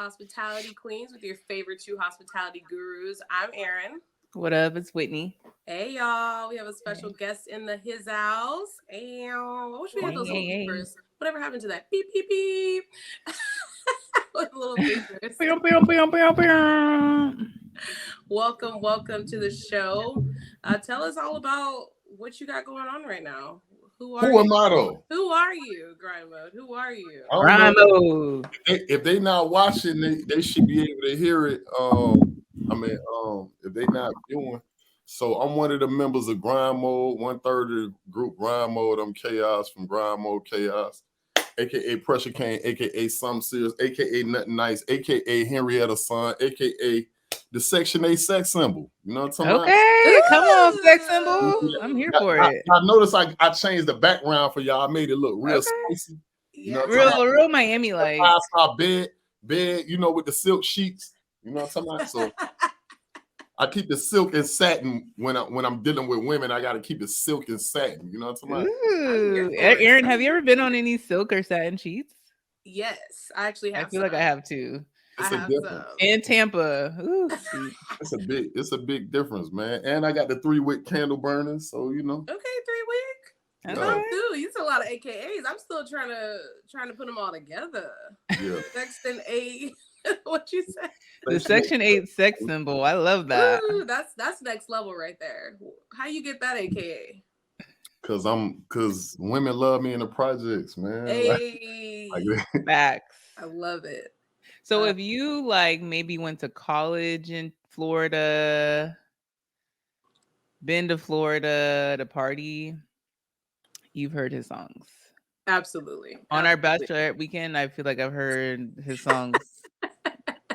Hospitality Queens with your favorite two hospitality gurus. I'm Erin. What up? It's Whitney. Hey, y'all. We have a special guest in his house. Hey, I wish we had those little beepers. Whatever happened to that? Beep, beep, beep. With little beepers. Welcome to the show. Tell us all about what you got going on right now. Who am I though? Who are you, Grind Mode? Who are you? Grind Mode. If they not watching, they should be able to hear it. If they not viewing. So I'm one of the members of Grind Mode, 1/3 of the group Grind Mode. I'm Chaos from Grind Mode Chaos, aka Pressure Cane, aka Something Serious, aka Nothing Nice, aka Henrietta's son, aka the Section 8 sex symbol. You know what I'm talking about? Come on, sex symbol. I'm here for it. I noticed I changed the background for y'all. I made it look real spicy. You know real Miami like. Bed, with the silk sheets. You know what I'm talking about? So I keep the silk and satin when I'm dealing with women. I got to keep it silk and satin. You know what I'm talking about? Ooh. Erin, have you ever been on any silk or satin sheets? Yes, I actually have. I feel like I have too. It's a difference. In Tampa. Ooh, it's a big difference, man. And I got the 3-wick candle burners, so you know. Okay, 3-wick. Dude, it's a lot of AKAs. I'm still trying to put them all together. Yeah. Section 8. What you say? The Section 8 sex symbol. I love that. Ooh, that's next level right there. How you get that AKA? Cause women love me in the projects, man. Hey, facts. I love it. So if you maybe went to college in Florida, been to Florida to party, you've heard his songs. Absolutely. On our bachelorette weekend, I feel like I've heard his songs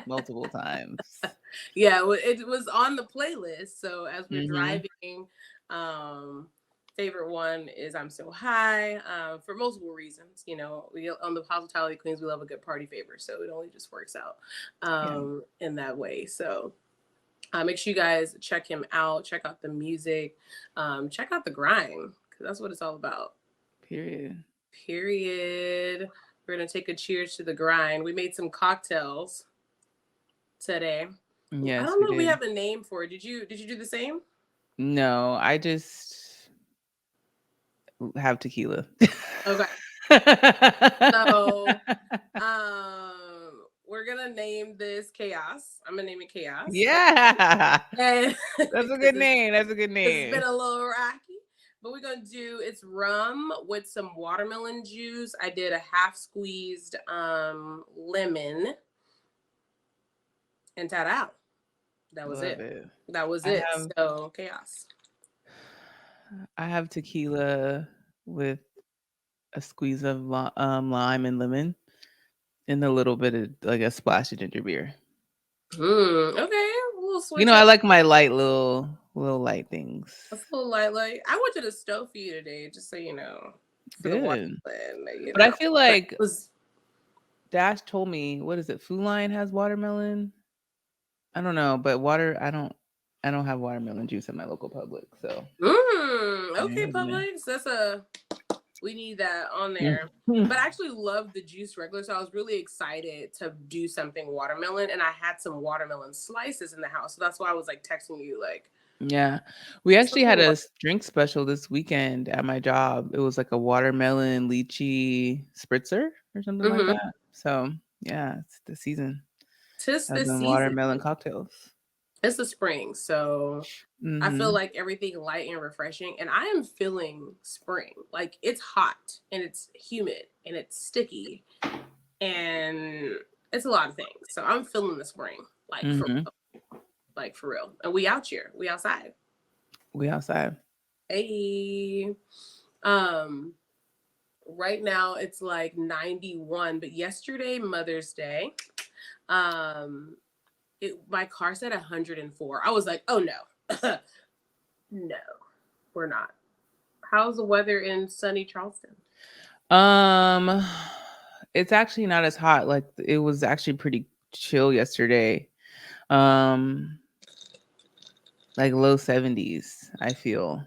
multiple times. Yeah, well, it was on the playlist. So as we're driving, favorite one is I'm So High, for multiple reasons. You know, we on the Hospitality Queens, we love a good party favor, so it only just works out in that way. So make sure you guys check him out, check out the music, check out the grind, because that's what it's all about. Period. We're gonna take a cheers to the grind. We made some cocktails today. Yes, I don't know if we have a name for it. Did you do the same? No, I just have tequila. Okay. So we're gonna name this Chaos. I'm gonna name it Chaos. Yeah. That's a good name. It's been a little rocky. But we're gonna do it's rum with some watermelon juice. I did a half squeezed lemon. And ta-da. That was it. That was it. So Chaos. I have tequila with a squeeze of lime and lemon and a little bit of a splash of ginger beer. Okay, a little sweet. You know, I like my little light things. A little light. I went to the stove for you today, just so you know. Good. But I feel like Dash told me, what is it? Food Lion has watermelon. I don't know, but I don't have watermelon juice at my local Publix, so. Okay, Publix. We need that on there. But I actually love the juice regular, so I was really excited to do something watermelon, and I had some watermelon slices in the house, so that's why I was texting you Yeah, we actually had a drink special this weekend at my job. It was a watermelon lychee spritzer or something like that. So yeah, it's the season. Tis the season. Watermelon cocktails. It's the spring, so I feel like everything light and refreshing, and I am feeling spring. It's hot and it's humid and it's sticky, and it's a lot of things. So I'm feeling the spring, for real. And we out here, we outside. Hey, right now it's 91, but yesterday, Mother's Day, my car said 104. I was like, oh no. No, we're not. How's the weather in sunny Charleston? It's actually not as hot. It was actually pretty chill yesterday. Low 70s, I feel.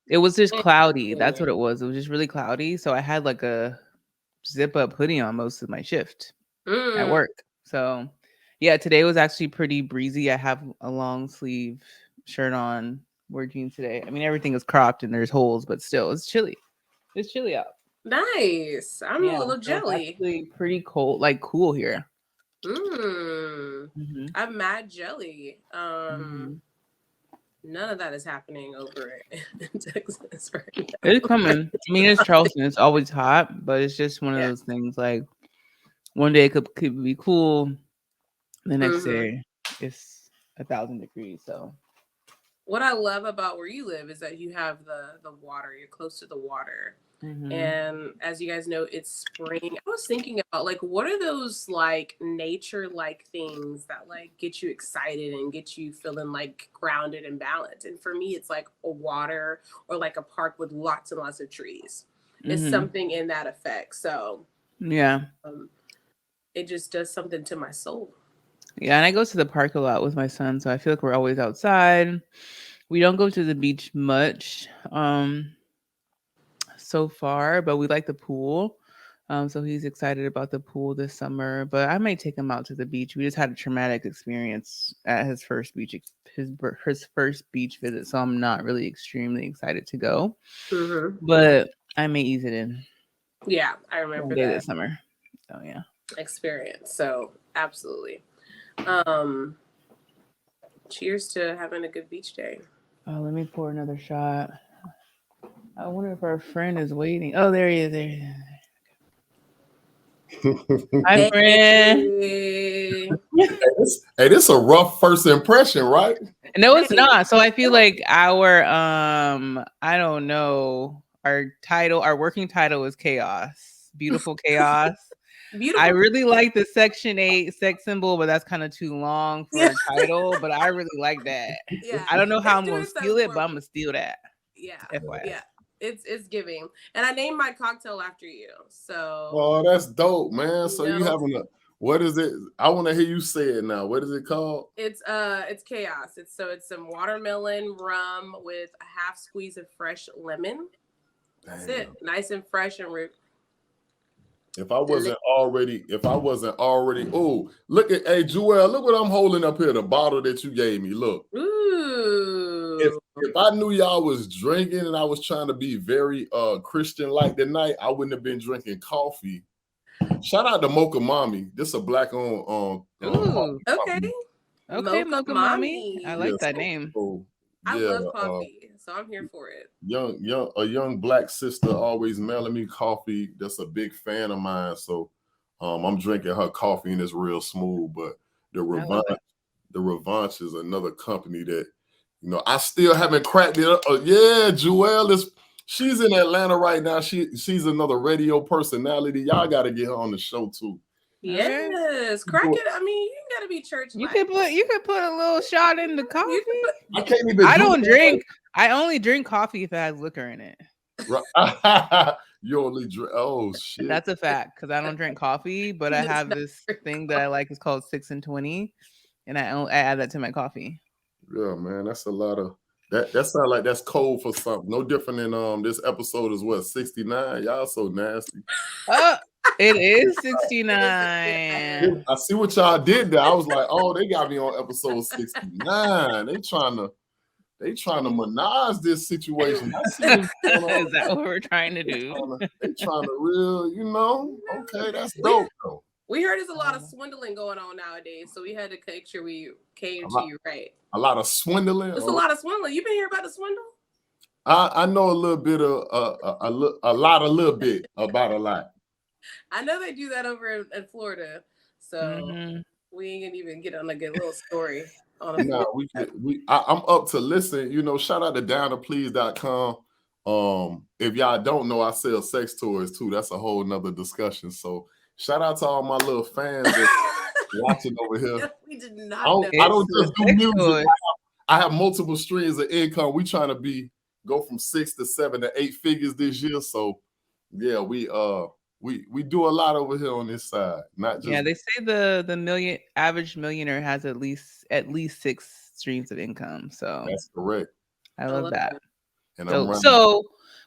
It was just cloudy. That's what it was. It was just really cloudy. So I had a zip up hoodie on most of my shift at work. So yeah, today was actually pretty breezy. I have a long sleeve shirt on, wear jeans today. I mean, everything is cropped and there's holes, but still, it's chilly. It's chilly out. Nice. I'm a little jelly. It's actually pretty cold, like cool here. I'm mad jelly. None of that is happening over in Texas right now. It's coming. I mean, it's Charleston. It's always hot, but it's just one of those things. Like one day it could be cool, the next day it's 1,000 degrees. So what I love about where you live is that you have the water. You're close to the water. And as you guys know, it's spring. I was thinking about like, what are those like nature like things that like get you excited and get you feeling like grounded and balanced? And for me, it's like a water or like a park with lots and lots of trees. It's something in that effect. So yeah, it just does something to my soul. Yeah, and I go to the park a lot with my son, so I feel like we're always outside. We don't go to the beach much. So far, but we like the pool. So he's excited about the pool this summer, but I might take him out to the beach. We just had a traumatic experience at his first beach visit, so I'm not really extremely excited to go. But I may ease it in. Yeah, I remember one day this summer. Oh yeah, experience. So absolutely. Cheers to having a good beach day. Oh, let me pour another shot. I wonder if our friend is waiting. Oh, there he is. There he is. Hi, friend. Hey, this a rough first impression, right? No, it's not. So I feel like our I don't know, our working title is chaos. Beautiful chaos. Beautiful. I really like the Section 8 sex symbol, but that's kind of too long for a title. But I really like that. Yeah. I don't know how I'm gonna steal it, but I'm gonna steal that. Yeah. FYI. Yeah. It's giving. And I named my cocktail after you. So oh, that's dope, man. So you having what is it? I want to hear you say it now. What is it called? It's chaos. It's some watermelon rum with a half squeeze of fresh lemon. That's it. Nice and fresh and If I wasn't already, oh, look at, hey, Joelle, look what I'm holding up here, the bottle that you gave me. Look. Ooh. If I knew y'all was drinking and I was trying to be very Christian-like tonight, I wouldn't have been drinking coffee. Shout out to Mocha Mommy. This is a black-owned okay. Okay, Mocha Mommy. I like that name. I love coffee, so I'm here for it. A young black sister always mailing me coffee. That's a big fan of mine. So I'm drinking her coffee and it's real smooth. But the Revanche is another company that, you know, I still haven't cracked it up. Yeah, Joelle she's in Atlanta right now. She's another radio personality. Y'all got to get her on the show too. Yes, crack it. I mean, you gotta be church. You could put a little shot in the coffee. I can't even. I don't drink. I only drink coffee if it has liquor in it. You only drink. Oh shit. That's a fact because I don't drink coffee, but I have this thing that I like. It's called 6 and 20, and I add that to my coffee. Yeah, man, that's a lot of that. That sounds like that's cold for something. No different than this episode is what 69. Y'all so nasty. It is 69. I see what y'all did there. I was like, oh, they got me on episode 69. They trying to menage this situation. I see what's going on. Is that what we're trying to do? They trying to real, you know. Okay, that's dope though. We heard there's a lot of swindling going on nowadays, so we had to make sure we came to you right. A lot of swindling. There's a lot of swindling. You been hearing about the swindle? I know a little bit of a little bit about a lot. I know they do that over in Florida, so we ain't gonna even get on a good little story. I'm up to listen. You know, shout out to downtoPlease.com. If y'all don't know, I sell sex toys too. That's a whole nother discussion. So shout out to all my little fans watching over here. We did not. I don't just do music. I have multiple streams of income. We trying to go from 6 to 7 to 8 figures this year. So yeah, we do a lot over here on this side. Not just they say the average millionaire has at least 6 streams of income. So that's correct. I love that. And so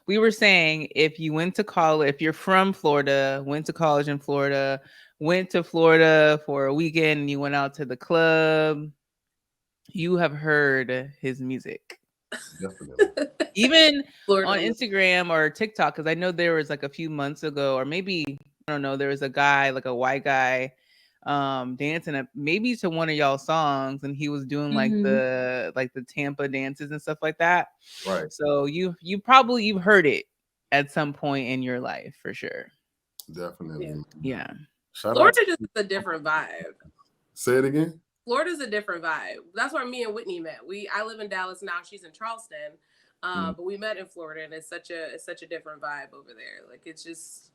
we were saying if you went to college, if you're from Florida, went to college in Florida, went to Florida for a weekend and you went out to the club, you have heard his music. Definitely. Even Florida. On Instagram or TikTok, because I know there was like a few months ago, or maybe, I don't know, there was a guy, like a white guy, dancing maybe to one of y'all songs, and he was doing like the Tampa dances and stuff like that. Right. So you've heard it at some point in your life for sure. Definitely. Yeah. Florida just is a different vibe. Say it again. Florida's a different vibe. That's where me and Whitney met. I live in Dallas now. She's in Charleston, but we met in Florida, and it's such a different vibe over there. Like it's just,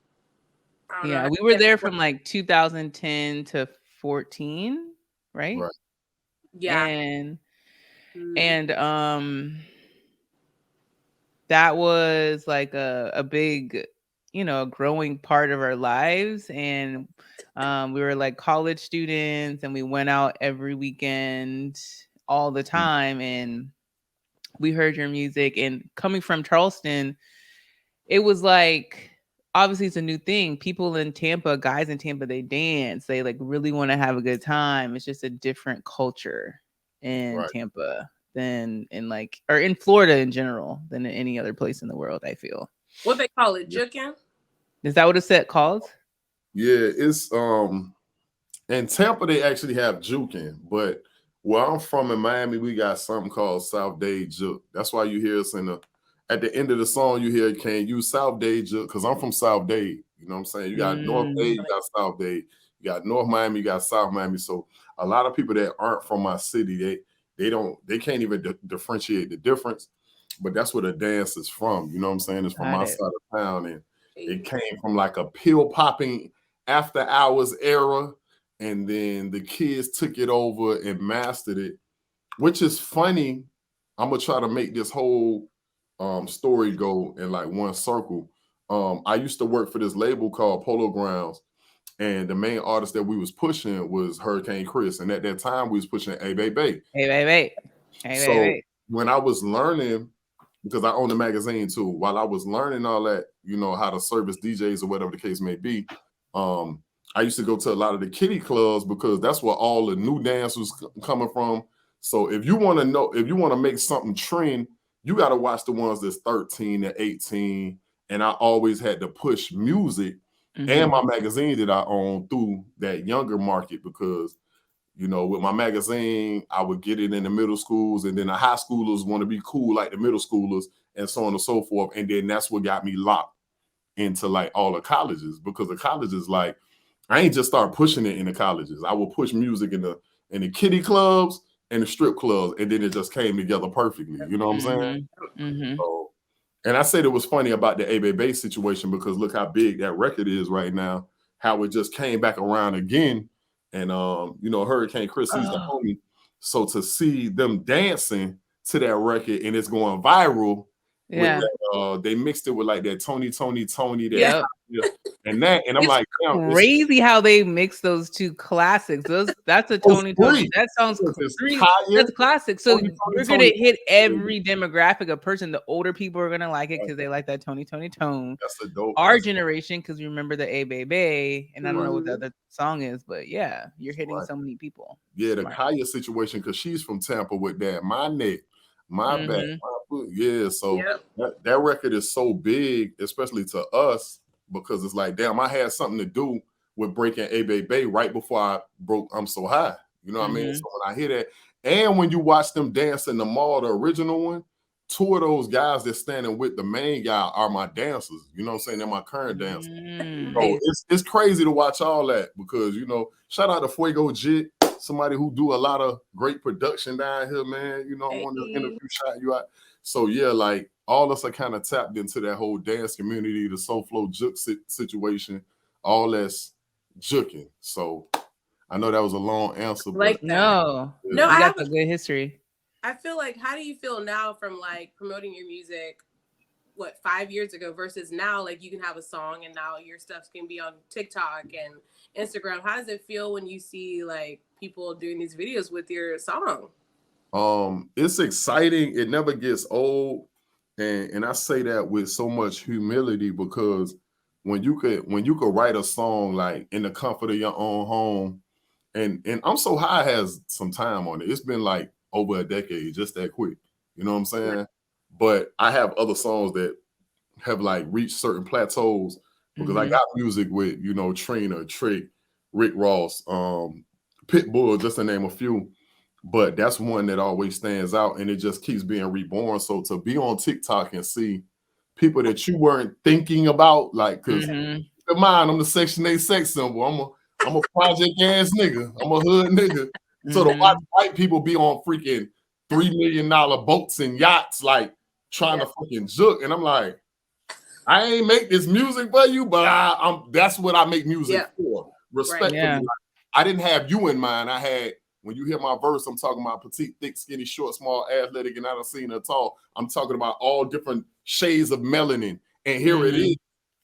I don't know. We were there from like 2010 to 14, right? Right. Yeah. And that was like a big, growing part of our lives. And we were like college students, and we went out every weekend all the time. And we heard your music. And coming from Charleston, it was like, obviously it's a new thing. People in Tampa, guys in Tampa, they dance. They like really want to have a good time. It's just a different culture in Tampa than or in Florida in general than in any other place in the world, I feel. What they call it, juking? Is that what it's called? Yeah, it's in Tampa they actually have juking, but where I'm from in Miami, we got something called South Dade Juke. That's why you hear us at the end of the song, you hear, "Can you South Dade Juke?" Because I'm from South Dade. You know what I'm saying? You got North Dade, you got South Dade, you got North Miami, you got South Miami. So a lot of people that aren't from my city, they can't even differentiate the difference. But that's where the dance is from. You know what I'm saying? It's from my side of town, and it came from like a pill popping after hours era. And then the kids took it over and mastered it, which is funny. I'm gonna try to make this whole story go in like one circle. I used to work for this label called Polo Grounds, and the main artist that we was pushing was Hurricane Chris, and at that time we was pushing Hey Baby. So when I was learning, because I own a magazine too, while I was learning all that, how to service DJs or whatever the case may be, I used to go to a lot of the kiddie clubs because that's where all the new dance was coming from. So if you want to make something trend, you got to watch the ones that's 13 to 18. And I always had to push music and my magazine that I own through that younger market because, with my magazine, I would get it in the middle schools, and then the high schoolers want to be cool like the middle schoolers and so on and so forth. And then that's what got me locked into like all the colleges, because the colleges, like, I ain't just start pushing it in the colleges. I will push music in the kiddie clubs and the strip clubs, and then it just came together perfectly. You know what I'm saying? So, and I said it was funny about the ABB situation because look how big that record is right now, how it just came back around again. And Hurricane Chris, he's the homie. So to see them dancing to that record and it's going viral, with that, they mixed it with like that Tony, that and I'm like, crazy how they mix those two classics. That's a Tony. That sounds crazy. That's classic. So we're gonna hit every demographic of person. The older people are gonna like it because they like that Tony tone. That's a dope. Our generation, because you remember the A Baby, and I don't know what the other song is, but yeah, you're hitting so many people. Yeah, the Kaya situation, because she's from Tampa with that. My neck, my back, my foot. Yeah, so that record is so big, especially to us, because it's like, damn, I had something to do with breaking A Baby right before I broke I'm So High. You know what I mean? So when I hear that, and when you watch them dance in the mall, the original one, two of those guys that's standing with the main guy are my dancers. You know what I'm saying? They're my current dancers. So it's crazy to watch all that because, shout out to Fuego Jit, somebody who do a lot of great production down here, man. I want to interview, shout you out. So yeah, like all us are kind of tapped into that whole dance community, the Soul Flow Juke situation, all that's juking. So I know that was a long answer, but no, you got a good history. I feel like, how do you feel now from like promoting your music, 5 years ago versus now? Like you can have a song and now your stuff can be on TikTok and Instagram. How does it feel when you see like people doing these videos with your song? It's exciting. It never gets old. And I say that with so much humility because when you could write a song like in the comfort of your own home, and I'm So High has some time on it. It's been like over a decade, just that quick. You know what I'm saying? But I have other songs that have like reached certain plateaus because I got music with, you know, Trina, Trick, Rick Ross, Pitbull, just to name a few. But that's one that always stands out, and it just keeps being reborn. So to be on TikTok and see people that you weren't thinking about, like, because in mind, I'm the Section 8 sex symbol. I'm a project ass nigga. I'm a hood nigga. So to watch white people be on freaking $3 million boats and yachts, like trying to fucking joke, and I'm like, I ain't make this music for you, but I'm that's what I make music for. Respectfully, like, I didn't have you in mind. I had, when you hear my verse, I'm talking about petite, thick, skinny, short, small, athletic, and I done seen her tall. I'm talking about all different shades of melanin. And here it is,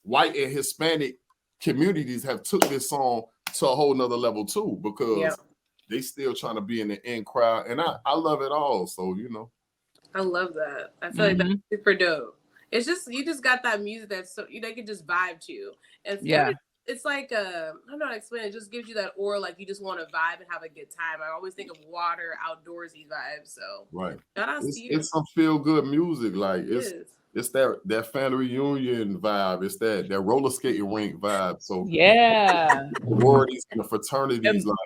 white and Hispanic communities have took this song to a whole nother level too, because they still trying to be in the in crowd. And I love it all. So, you know. I love that. I feel like that's super dope. It's just, you just got that music that's so, they can just vibe to. And it's like, I don't know how to explain it. It just gives you that aura, like you just want to vibe and have a good time. I always think of water, outdoorsy vibes. So shout out to you. It's some feel good music. Like it's that family reunion vibe. It's that roller skating rink vibe. So sororities and the fraternities, like,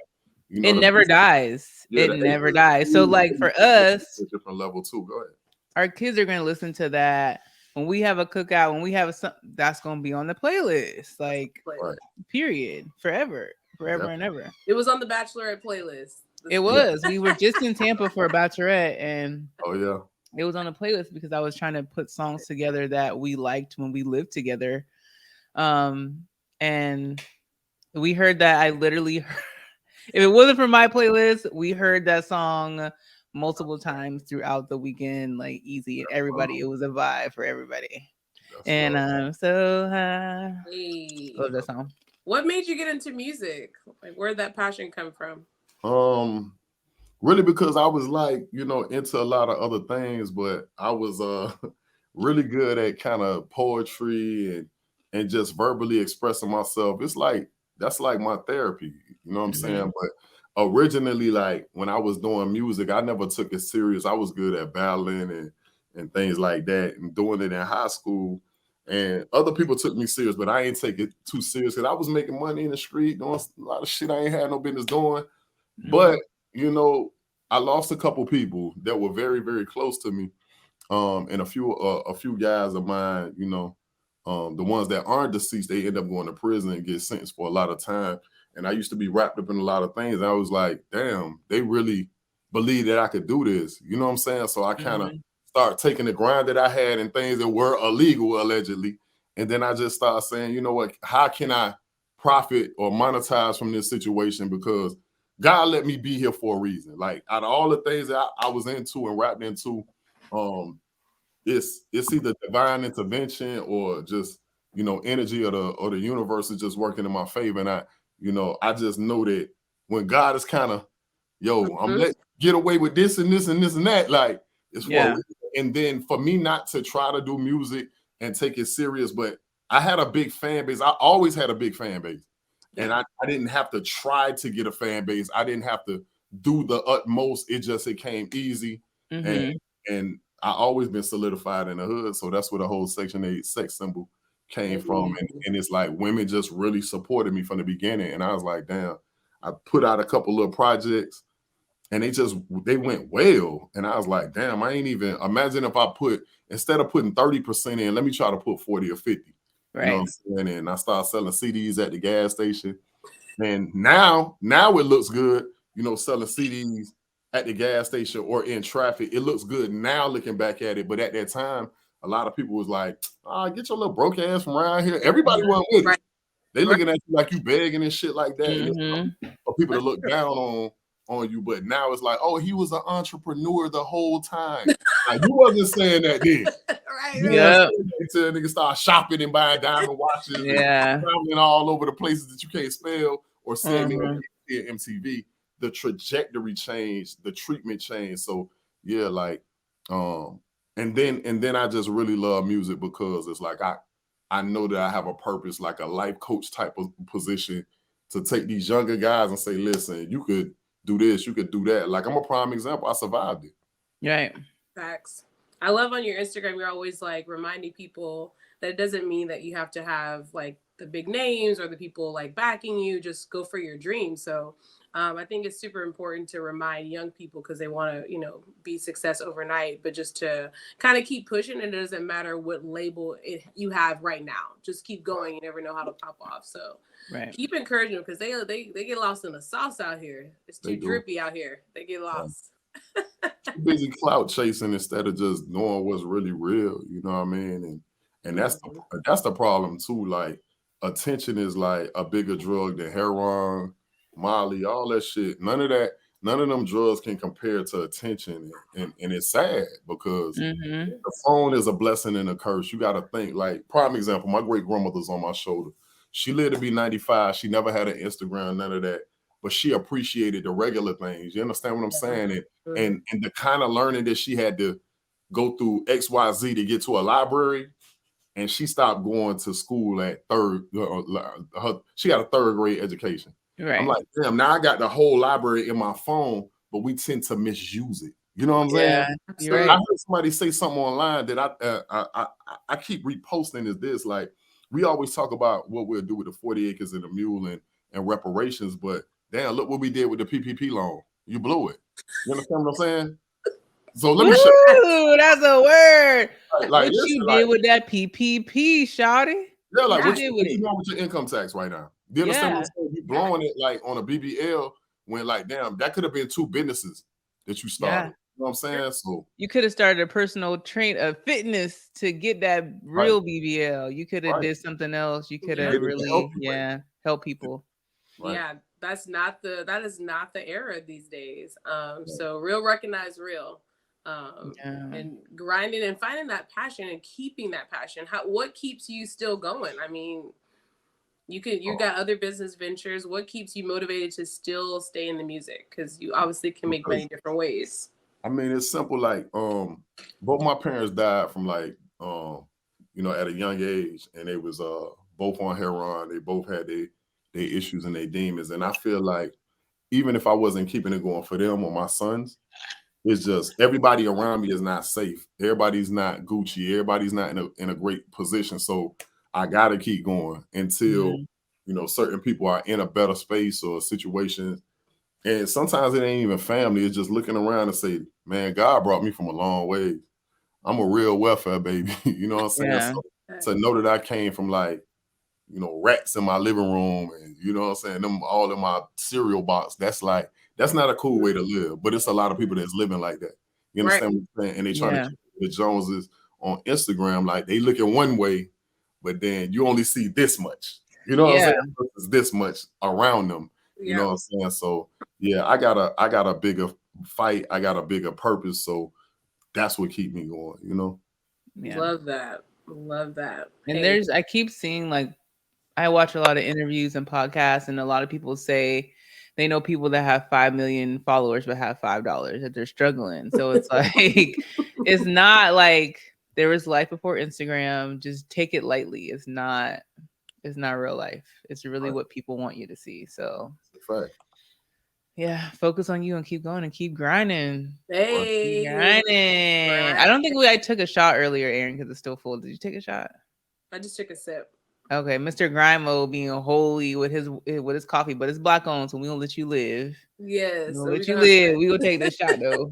you know, it never dies. It never dies. So like for us, a different level too. Go ahead. Our kids are gonna listen to that when we have a cookout, when we have that's gonna be on the playlist. Like period. Forever and ever. It was on the Bachelorette playlist. It was. We were just in Tampa for a Bachelorette, and it was on the playlist because I was trying to put songs together that we liked when we lived together. And we heard that. I literally heard, if it wasn't for my playlist, we heard that song multiple times throughout the weekend, like easy. Everybody, it was a vibe for everybody. And I'm so high. Love that song. What made you get into music? Like, where'd that passion come from? Really because I was like, you know, into a lot of other things, but I was really good at kind of poetry and just verbally expressing myself. It's like, that's like my therapy, you know what I'm saying? But originally, like when I was doing music, I never took it serious. I was good at battling and things like that, and doing it in high school. And other people took me serious, but I ain't take it too serious because I was making money in the street, doing a lot of shit I ain't had no business doing. But, you know, I lost a couple people that were very, very close to me. And a few guys of mine, you know, the ones that aren't deceased, they end up going to prison and get sentenced for a lot of time. And I used to be wrapped up in a lot of things. I was like, damn, they really believe that I could do this. You know what I'm saying? So I kind of start taking the grind that I had and things that were illegal, allegedly. And then I just started saying, you know what, how can I profit or monetize from this situation? Because God let me be here for a reason. Like, out of all the things that I was into and wrapped into, it's either divine intervention or just, you know, energy or the universe is just working in my favor. And I just know that when God is kind of, I'm letting you get away with this and this and this and that, like, it's for a reason. And then for me not to try to do music and take it serious, but I had a big fan base. I always had a big fan base. And I didn't have to try to get a fan base. I didn't have to do the utmost. It came easy. And I always been solidified in the hood. So that's where the whole Section 8 sex symbol came from. And it's like women just really supported me from the beginning. And I was like, damn, I put out a couple of projects and they went well. And I was like, damn, I ain't even, imagine if I instead of putting 30% in, let me try to put 40 or 50. You know what I'm saying? And I started selling CDs at the gas station. And now it looks good, you know, selling CDs at the gas station or in traffic. It looks good now looking back at it. But at that time, a lot of people was like, get your little broke ass from around here. Everybody wasn't with it. They looking at you like you begging and shit like that. And it's for people to look down on you. But now it's like, oh, he was an entrepreneur the whole time. Like, you wasn't saying that then. Until niggas start shopping and buying diamond watches and traveling all over the places that you can't spell or seeing me on MTV. The trajectory changed, the treatment changed. So yeah, like and then I just really love music because it's like I I know that I have a purpose, like a life coach type of position, to take these younger guys and say, listen, you could do this, you could do that. Like, I'm a prime example. I survived it. Right. Facts. I love on your Instagram, you're always like reminding people that it doesn't mean that you have to have like the big names or the people like backing you. Just go for your dreams. So I think it's super important to remind young people because they want to, you know, be success overnight, but just to kind of keep pushing. It doesn't matter what label you have right now. Just keep going. You never know how to pop off. So keep encouraging them because they get lost in the sauce out here. It's too drippy out here. They get lost. Too busy clout chasing instead of just knowing what's really real. You know what I mean? And that's the problem too. Like, attention is like a bigger drug than heroin, Molly, all that shit. None of them drugs can compare to attention. And it's sad because the phone is a blessing and a curse. You got to think, like, prime example, my great grandmother's on my shoulder. She lived to be 95. She never had an Instagram, none of that. But she appreciated the regular things. You understand what I'm saying? And the kind of learning that she had to go through XYZ to get to a library. And she stopped going to school at she got a 3rd grade education. Right. I'm like, damn, now I got the whole library in my phone, but we tend to misuse it. You know what I'm saying? So I heard somebody say something online that I keep reposting is this, like, we always talk about what we'll do with the 40 acres and the mule and reparations, but damn, look what we did with the PPP loan. You blew it. You understand what I'm saying? So let me show you. That's a word. Like, what you did with that PPP, shawty? Yeah, like what you doing with your income tax right now? You understand what I'm saying? You blowing it like on a BBL when, like, damn, that could have been 2 businesses that you started. You know what I'm saying? So you could have started a personal fitness to get that real BBL. You could have did something else. You could have really help people. Yeah, that is not the era these days. So real recognize real. And grinding and finding that passion and keeping that passion. What keeps you still going? I mean, you got other business ventures. What keeps you motivated to still stay in the music? Because you obviously can make many different ways. I mean, it's simple. Like, both my parents died from like, you know, at a young age, and they was both on heroin. They both had their issues and their demons. And I feel like even if I wasn't keeping it going for them or my sons, it's just everybody around me is not safe. Everybody's not Gucci. Everybody's not in a great position. So I gotta keep going until you know, certain people are in a better space or a situation. And sometimes it ain't even family. It's just looking around and say, man, God brought me from a long way. I'm a real welfare baby. You know what I'm saying? Yeah. So to know that I came from, like, you know, rats in my living room and, you know what I'm saying, them all in my cereal box, that's not a cool way to live. But it's a lot of people that's living like that. You understand what I'm saying? And they trying to keep the Joneses on Instagram, like they look in one way, but then you only see this much. You know what I'm saying? There's this much around them. You know what I'm saying? So yeah, I got a bigger fight. I got a bigger purpose. So that's what keep me going, you know? Yeah. Love that. And I keep seeing, like, I watch a lot of interviews and podcasts, and a lot of people say they know people that have 5 million followers but have $5 that they're struggling. So it's like, it's not like there was life before Instagram. Just take it lightly. It's not real life. It's really what people want you to see. So yeah, focus on you and keep going and keep grinding. Hey, grinding. I don't think I took a shot earlier, Erin, because it's still full. Did you take a shot? I just took a sip. Okay, Mr. Grimo being holy with his coffee, but it's Black owned, so we gonna let you live. Yes, we'll let you live. We gonna take this shot though.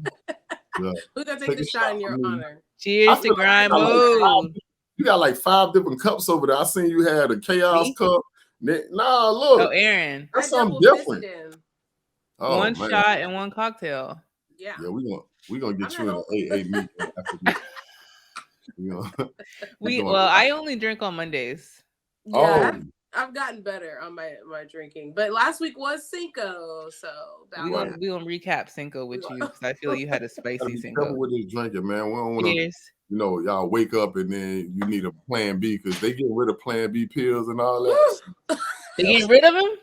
We're gonna take this shot in your honor. Cheers to Grimo. You got like 5 different cups over there. I seen you had a chaos cup. Nah, look. Oh, Erin, that's something different. Oh, one shot and one cocktail. Yeah, we gonna get you in an AA meeting after this. You know, I only drink on Mondays. Yeah, I've gotten better on my drinking, but last week was Cinco, so we gonna recap Cinco with you because I feel you had a spicy Cinco. Careful with this drinking, man. We don't want to, you know, y'all wake up and then you need a plan B because they get rid of plan B pills and all that. They getting rid of them?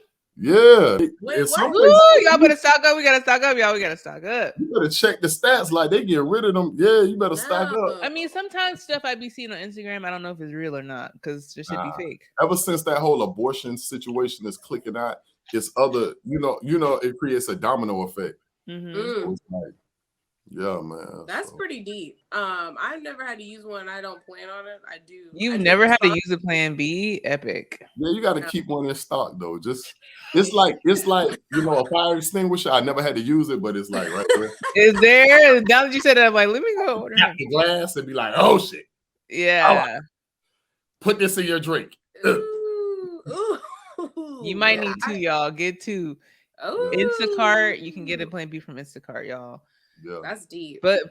Yeah. Wait, what? Y'all better stock up. We gotta stock up, y'all. We gotta stock up. You better check the stats. Like they get rid of them. Yeah, you better stock up. I mean, sometimes stuff I be seeing on Instagram, I don't know if it's real or not because it should be fake. Ever since that whole abortion situation is clicking out, it's other, it creates a domino effect. So it's like, yeah, man. That's pretty deep. I've never had to use one. I don't plan on it. I do. You've never had to use a plan B? Epic. Yeah, you got to keep one in stock though. Just it's like a fire extinguisher. I never had to use it, but it's like right there. Is there? Now that you said that, I'm like, let me go order the glass and be like, oh shit. Yeah. Put this in your drink. Ooh. You might need two, y'all. Get two. Instacart. You can get a plan B from Instacart, y'all. Yeah. That's deep. But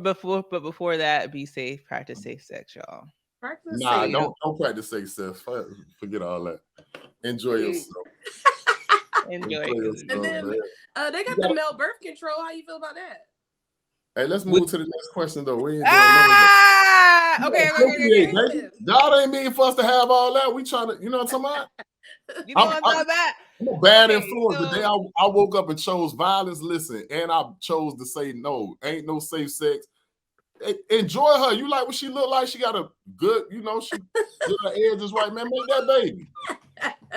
before that, be safe. Practice safe sex, y'all. Don't practice safe sex. Forget all that. Enjoy yourself. Enjoy yourself. And then they got the male birth control. How you feel about that? Hey, let's move to the next question though. We ain't doing okay. Y'all ain't mean for us to have all that. We trying to, you know what I'm talking about? You know what I'm talking about? I'm a bad influence. The day I woke up and chose violence, listen, and I chose to say no. Ain't no safe sex. Enjoy her. You like what she look like? She got a good, she get her edges right, man. Make that baby.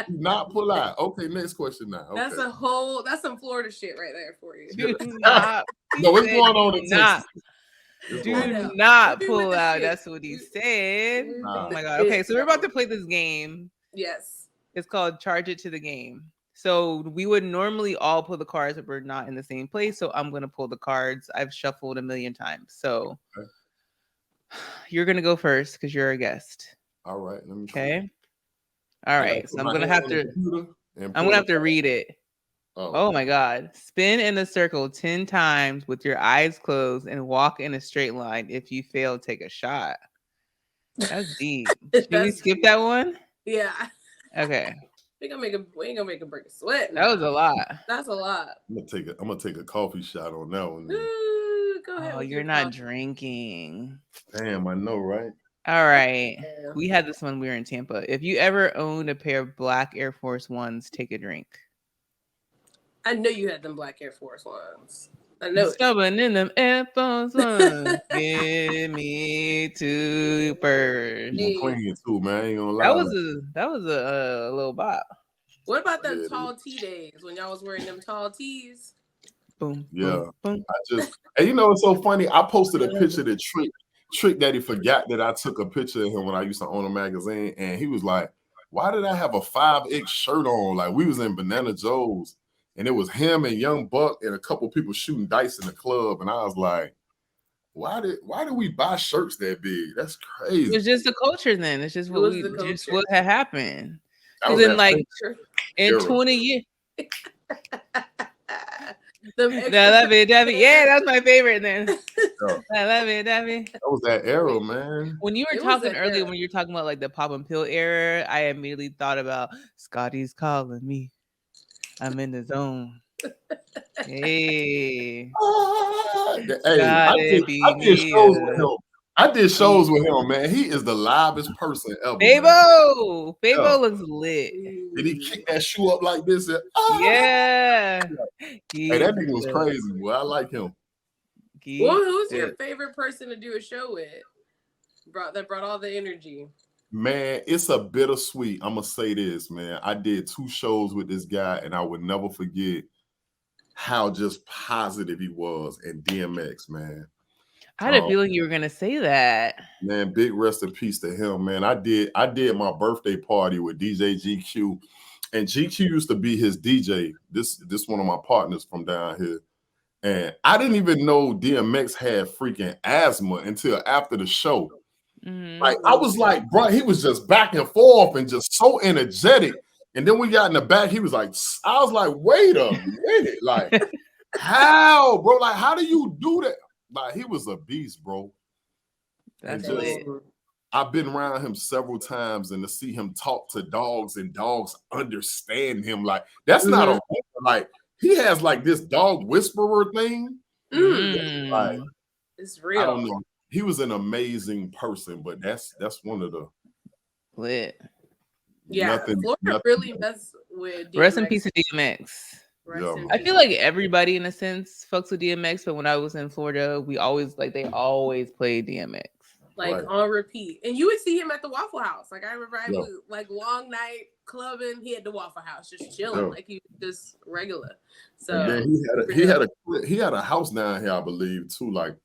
Do not pull out. Okay, next question now. Okay. That's some Florida shit right there for you. No, what's going on in Texas? Do not pull out. That's what he said. Oh my God. Okay, so we're about to play this game. Yes. It's called Charge It to the Game. So we would normally all pull the cards, but we're not in the same place. So I'm going to pull the cards. I've shuffled a million times. So you're going to go first because you're a guest. All right. Let me see. All right. So I'm going to have to read it. Oh my God. Spin in a circle 10 times with your eyes closed and walk in a straight line. If you fail, take a shot. That's deep. Should we skip that one? Yeah. Okay. We ain't gonna make a break a sweat. That was a lot. That's a lot. I'm gonna take a coffee shot on that one. Ooh, go ahead. Oh, you're not drinking. Damn, I know, right? All right. Yeah. We had this when we were in Tampa. If you ever owned a pair of black Air Force Ones, take a drink. I know you had them black Air Force Ones. I know. Stubborn in them Air Force Ones. Give me two birds. You clean too, man. I ain't gonna lie. That was a little bop. What about them tall tee days when y'all was wearing them tall tees? Boom. Yeah. Boom. And it's so funny. I posted a picture that Trick Daddy forgot that I took a picture of him when I used to own a magazine, and he was like, "Why did I have a 5X shirt on?" Like we was in Banana Joe's. And it was him and Young Buck and a couple people shooting dice in the club. And I was like, why did we buy shirts that big? That's crazy. It's just the culture then. It's just what had happened. Because in 20 years. Yeah, that's my favorite then. I love it, Debbie. That was that era, man. When you were talking earlier, when you were talking about like the pop and pill era, I immediately thought about Scotty's calling me. I'm in the zone. Hey. I did shows with him, man. He is the livest person ever. Fabo looks lit. Did he kick that shoe up like this? Yeah. Hey, that nigga was crazy, boy. I like him. Well, who's your favorite person to do a show with? That brought all the energy. Man, it's a bittersweet. I'm gonna say this, man. I did 2 shows with this guy, and I would never forget how just positive he was. And DMX, man. I had a feeling you were gonna say that. Man, big rest in peace to him, man. I did my birthday party with DJ GQ, and GQ used to be his DJ. This one of my partners from down here, and I didn't even know DMX had freaking asthma until after the show. Mm-hmm. Like I was like, bro, he was just back and forth and just so energetic. And then we got in the back, he was like, I was like, wait a minute, like, how, bro? Like, how do you do that? Like, he was a beast, bro. That's lit. I've been around him several times, and to see him talk to dogs and dogs understand him, like that's not a like he has like this dog whisperer thing. Like, it's real. I don't know. He was an amazing person, but that's one of the lit. Yeah, Florida really with DMX. Rest in peace to DMX. I feel like everybody in a sense fucks with DMX, but when I was in Florida, they always played DMX. Like on repeat. And you would see him at the Waffle House. Like I remember I was like long night clubbing, he had the Waffle House just chilling, like he just regular. So and then he had a house down here, I believe, too. Like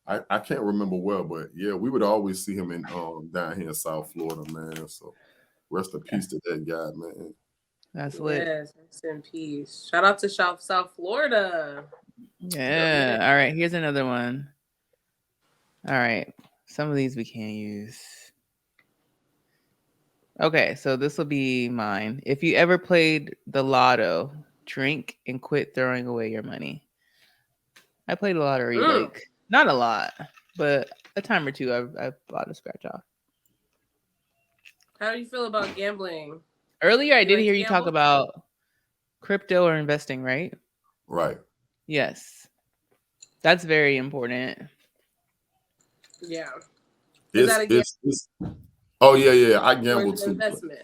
I can't remember where, but yeah, we would always see him in down here in South Florida, man. So rest in peace to that guy, man. That's lit. Yes, rest in peace. Shout out to South Florida. Yeah. All right, here's another one. All right. Some of these we can't use. Okay, so this will be mine. If you ever played the lotto, drink and quit throwing away your money. I played a lottery, like not a lot, but a time or two I've bought a scratch off. How do you feel about gambling? Earlier, I did hear you talk about crypto or investing, right? Right. Yes. That's very important. Yeah. Oh yeah. I gamble too. Investment.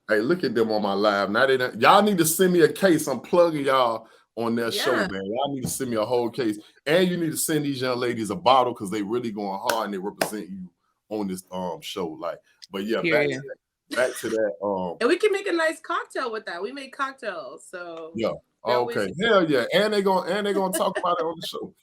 Hey, look at them on my live. Now y'all need to send me a case. I'm plugging y'all on their show, man. Y'all need to send me a whole case. And you need to send these young ladies a bottle because they really going hard and they represent you on this show. Like, but yeah, back to that. And we can make a nice cocktail with that. We make cocktails, so yeah. Okay. Hell yeah. And they gonna talk about it on the show.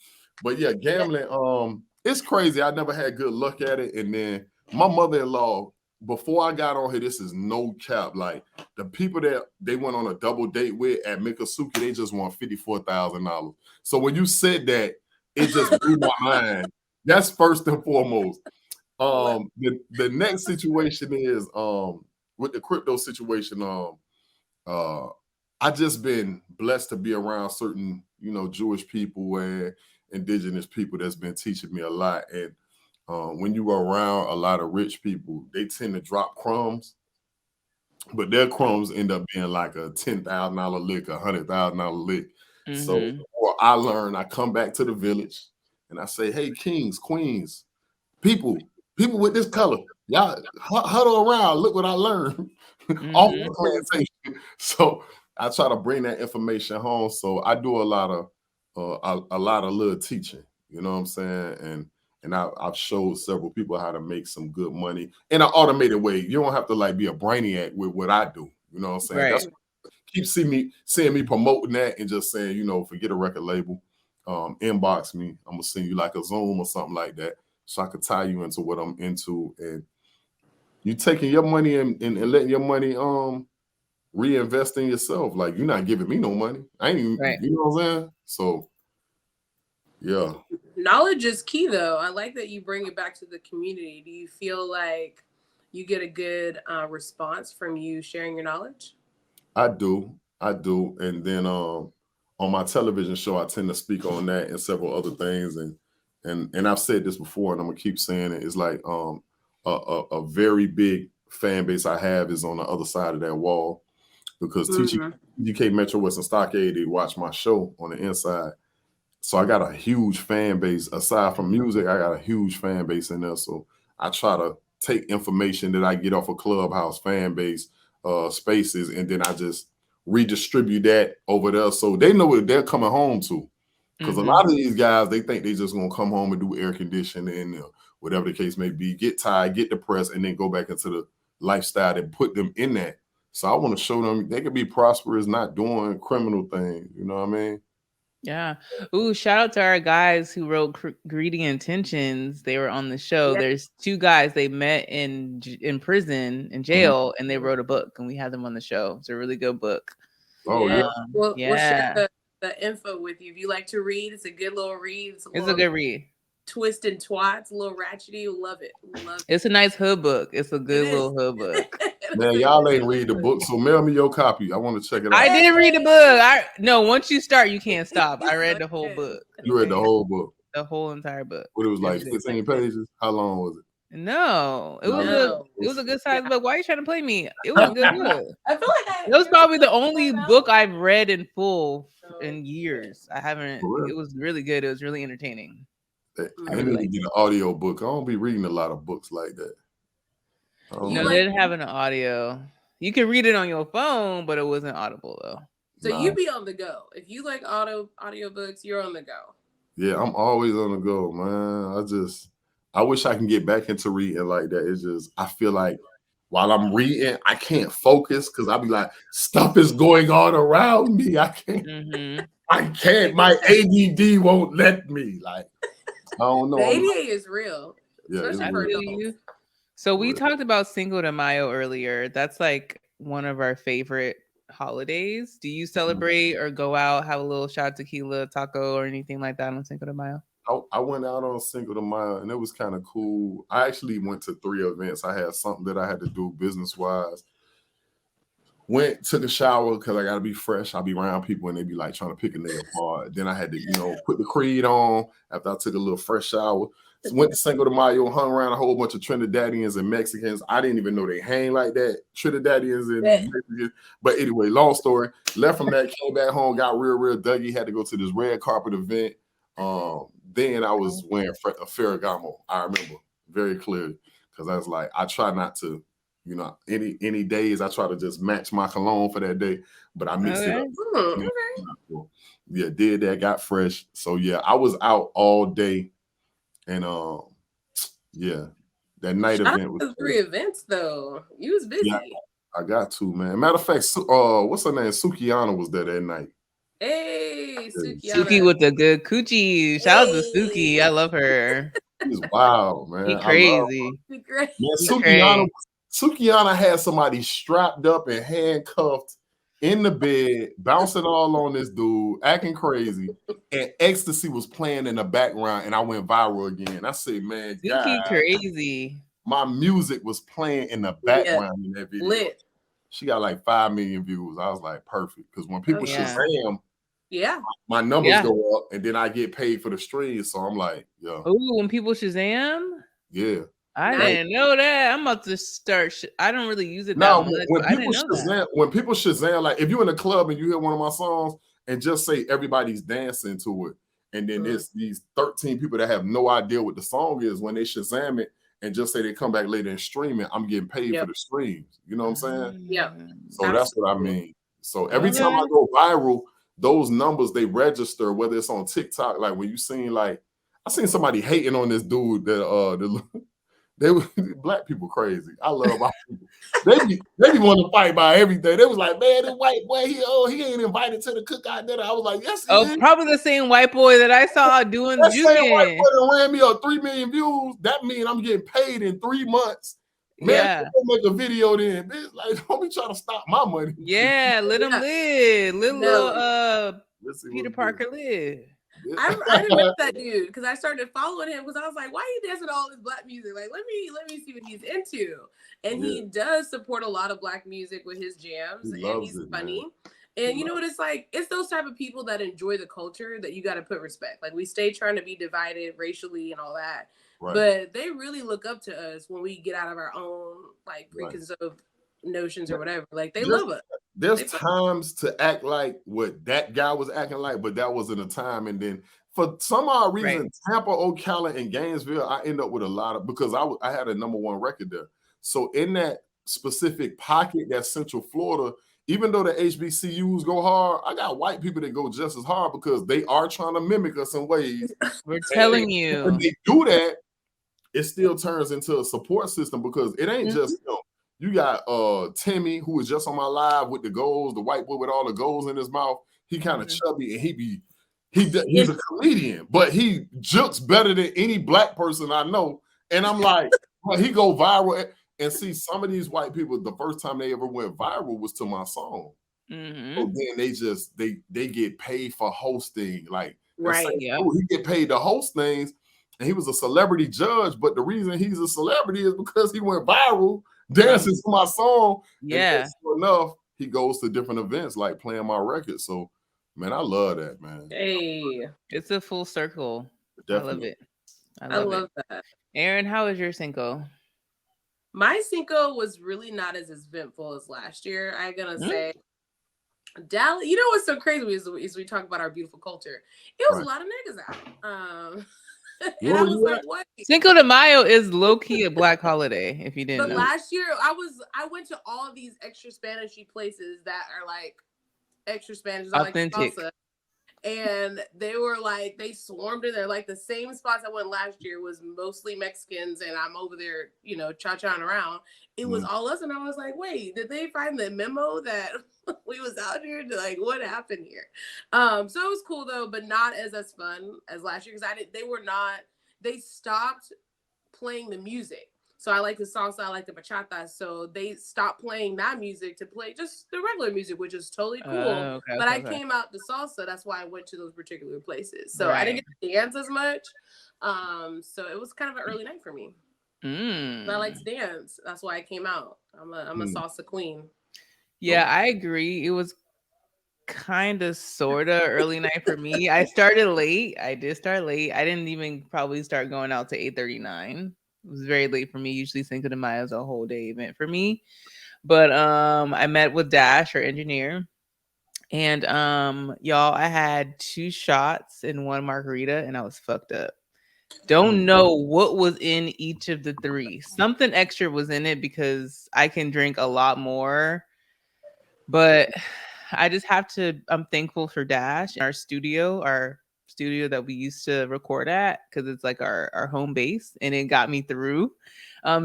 But yeah, gambling, it's crazy. I never had good luck at it. And then my mother-in-law, before I got on here, this is no cap. Like the people that they went on a double date with at Mikasuki, they just won $54,000. So when you said that, it just blew my mind. That's first and foremost. The next situation is with the crypto situation. I just been blessed to be around certain, Jewish people and indigenous people that's been teaching me a lot. And when you are around a lot of rich people, they tend to drop crumbs, but their crumbs end up being like a $10,000 lick, $100,000 lick. Mm-hmm. So before I learn, I come back to the village and I say, hey, kings, queens, people with this color, y'all huddle around. Look what I learned. All the plantation. So I try to bring that information home. So I do a lot of little teaching. You know what I'm saying? And I've showed several people how to make some good money in an automated way. You don't have to like be a brainiac with what I do. You know what I'm saying? Right. That's keep seeing me promoting that and just saying, forget a record label. Inbox me. I'm gonna send you like a Zoom or something like that, so I could tie you into what I'm into. And you taking your money and letting your money reinvest in yourself. Like you're not giving me no money. I ain't even, you know what I'm saying? So yeah. Knowledge is key though. I like that you bring it back to the community. Do you feel like you get a good response from you sharing your knowledge? I do. And then on my television show, I tend to speak on that and several other things. And I've said this before and I'm gonna keep saying it. It's like a very big fan base I have is on the other side of that wall, because TGK Metro Western Stockade, they watch my show on the inside. So I got a huge fan base. Aside from music, I got a huge fan base in there. So I try to take information that I get off of Clubhouse fan base spaces, and then I just redistribute that over there so they know what they're coming home to. Because a lot of these guys, they think they just gonna come home and do air conditioning and whatever the case may be, get tired, get depressed, and then go back into the lifestyle that put them in that. So I want to show them they can be prosperous, not doing criminal things. You know what I mean? Yeah. Ooh, shout out to our guys who wrote Greedy Intentions. They were on the show. Yeah. There's two guys they met in prison, in jail, and they wrote a book, and we had them on the show. It's a really good book. Oh, yeah. We'll share the info with you. If you like to read, it's a good little read. It's a good read. Twist and twats, a little ratchety. You'll love it. It's a nice hood book. It's a good little hood book. Man, y'all ain't read the book, so mail me your copy. I want to check it out. I didn't read the book. Once you start, you can't stop. I read the whole book. You read the whole book? The whole entire book. What, it was like 15 pages? How long was it? No, it was a good size book. Why are you trying to play me? It was a good book. I feel like it was probably the only book I've read in full in years. I haven't. It was really good. It was really entertaining. I need to get an audio book. I don't be reading a lot of books like that. No, they didn't have an audio. You can read it on your phone, but it wasn't audible though. So you be on the go. If you like audiobooks, you're on the go. Yeah, I'm always on the go, man. I wish I can get back into reading like that. It's just, I feel like while I'm reading, I can't focus because I'll be like, stuff is going on around me. I can't. My ADD won't let me. Like, I don't know. The ADA is real. Yeah, especially for adults. So we talked about Cinco de Mayo earlier. That's like one of our favorite holidays. Do you celebrate or go out, have a little shot of tequila, taco, or anything like that on Cinco de Mayo? I went out on Cinco de Mayo and it was kind of cool. I actually went to 3 events. I had something that I had to do business-wise. Took a shower because I got to be fresh. I'll be around people and they be like trying to pick a nail apart. Then I had to, put the creed on after I took a little fresh shower. Went to Cinco de Mayo, hung around a whole bunch of Trinidadians and Mexicans. I didn't even know they hang like that. Trinidadians and Mexicans. But anyway, long story. Left from that, came back home, got real Dougie, had to go to this red carpet event. Then I was wearing a Ferragamo. I remember very clearly because I was like, I try not to, any days I try to just match my cologne for that day, but I mixed it up. Yeah, did that, got fresh. So yeah, I was out all day. And that night event was 3 events though. You was busy. Yeah, I got to, man. Matter of fact, what's her name? Sukiana was there that night. Hey, Sukiana. Suki with the good coochie. Shout out to Suki. I love her. She's wild, man. She crazy. Man, Sukiana had somebody strapped up and handcuffed in the bed, bouncing all on this dude, acting crazy, and ecstasy was playing in the background, and I went viral again. I said, man, Suki crazy. My music was playing in the background in that video. Lit. She got like 5 million views. I was like, perfect. Because when people Shazam, my numbers go up, and then I get paid for the streams. So I'm like, Oh, when people Shazam? Yeah. I didn't know that. I'm about to start. I don't really use it that much. When people Shazam, like if you're in a club and you hear one of my songs and just say everybody's dancing to it, and then there's these 13 people that have no idea what the song is, when they Shazam it and just say they come back later and stream it, I'm getting paid for the streams. You know what I'm saying? Yeah. So that's what I mean. So every time I go viral, those numbers they register, whether it's on TikTok, like when you seen I seen somebody hating on this dude that they were black people crazy. I love my people. They be want to fight by everything. They was like, man, this white boy, he ain't invited to the cookout dinner. I was like, yes, he is. Probably the same white boy that I saw doing the juking. Same white boy that ran me up 3 million views. That means I'm getting paid in 3 months. Man, make a video then. Bitch, like, don't be trying to stop my money. Yeah, let him live. Little Peter Parker live. I didn't know that dude because I started following him because I was like, why are you dancing all this black music? Like, let me see what he's into. And he does support a lot of black music with his jams, and he's funny. Man. And you know what it's like? It's those type of people that enjoy the culture that you got to put respect. Like we stay trying to be divided racially and all that, but they really look up to us when we get out of our own like preconceived notions or whatever. Like they love us. There's times to act like what that guy was acting like, but that wasn't a time. And then for some odd reason, Tampa, Ocala, and Gainesville, I end up with a lot of, because I had a #1 record there. So in that specific pocket, that Central Florida, even though the HBCUs go hard, I got white people that go just as hard because they are trying to mimic us in ways. We're telling you. When they do that, it still turns into a support system because it ain't just, you got Timmy, who was just on my live with the goals, the white boy with all the goals in his mouth. He kind of chubby and he's a comedian, but he jokes better than any black person I know. And I'm like, well, he go viral. And see, some of these white people, the first time they ever went viral was to my song. So then they get paid for hosting. Like, he get paid to host things. And he was a celebrity judge, but the reason he's a celebrity is because he went viral dancing to my song. And sure enough, he goes to different events like playing my record. So, man, I love that, man. Hey, it's a full circle. Definitely. I love that. Erin, how was your Cinco? My Cinco was really not as eventful as last year. I'm gonna say, Dallas. You know what's so crazy is we talk about our beautiful culture. It was a lot of niggas out. And I was like, what? Cinco de Mayo is low-key a black holiday, if you didn't know. Last year I went to all these extra Spanishy places that are like extra Spanish, authentic. Like salsa. And they were like, they swarmed in there. Like the same spots I went last year was mostly Mexicans, and I'm over there, cha-chaing around. It was all us, and I was like, wait, did they find the memo that we was out here? Like, what happened here? So it was cool though, but not as fun as last year because they stopped playing the music. So I like the salsa, I like the bachata. So they stopped playing that music to play just the regular music, which is totally cool. But I came out to salsa. That's why I went to those particular places. So I didn't get to dance as much. So it was kind of an early night for me. But I like to dance. That's why I came out. I'm a salsa queen. Yeah, I agree. It was kind of sort of early night for me. I started late. I did start late. I didn't even probably start going out to 8:39. It was very late for me. Usually Cinco de Mayo is a whole day event for me. But I met with Dash, our engineer. And y'all, I had 2 shots and 1 margarita and I was fucked up. Don't know what was in each of the 3. Something extra was in it because I can drink a lot more. But I just have to, I'm thankful for Dash, our studio that we used to record at, because it's like our home base, and it got me through.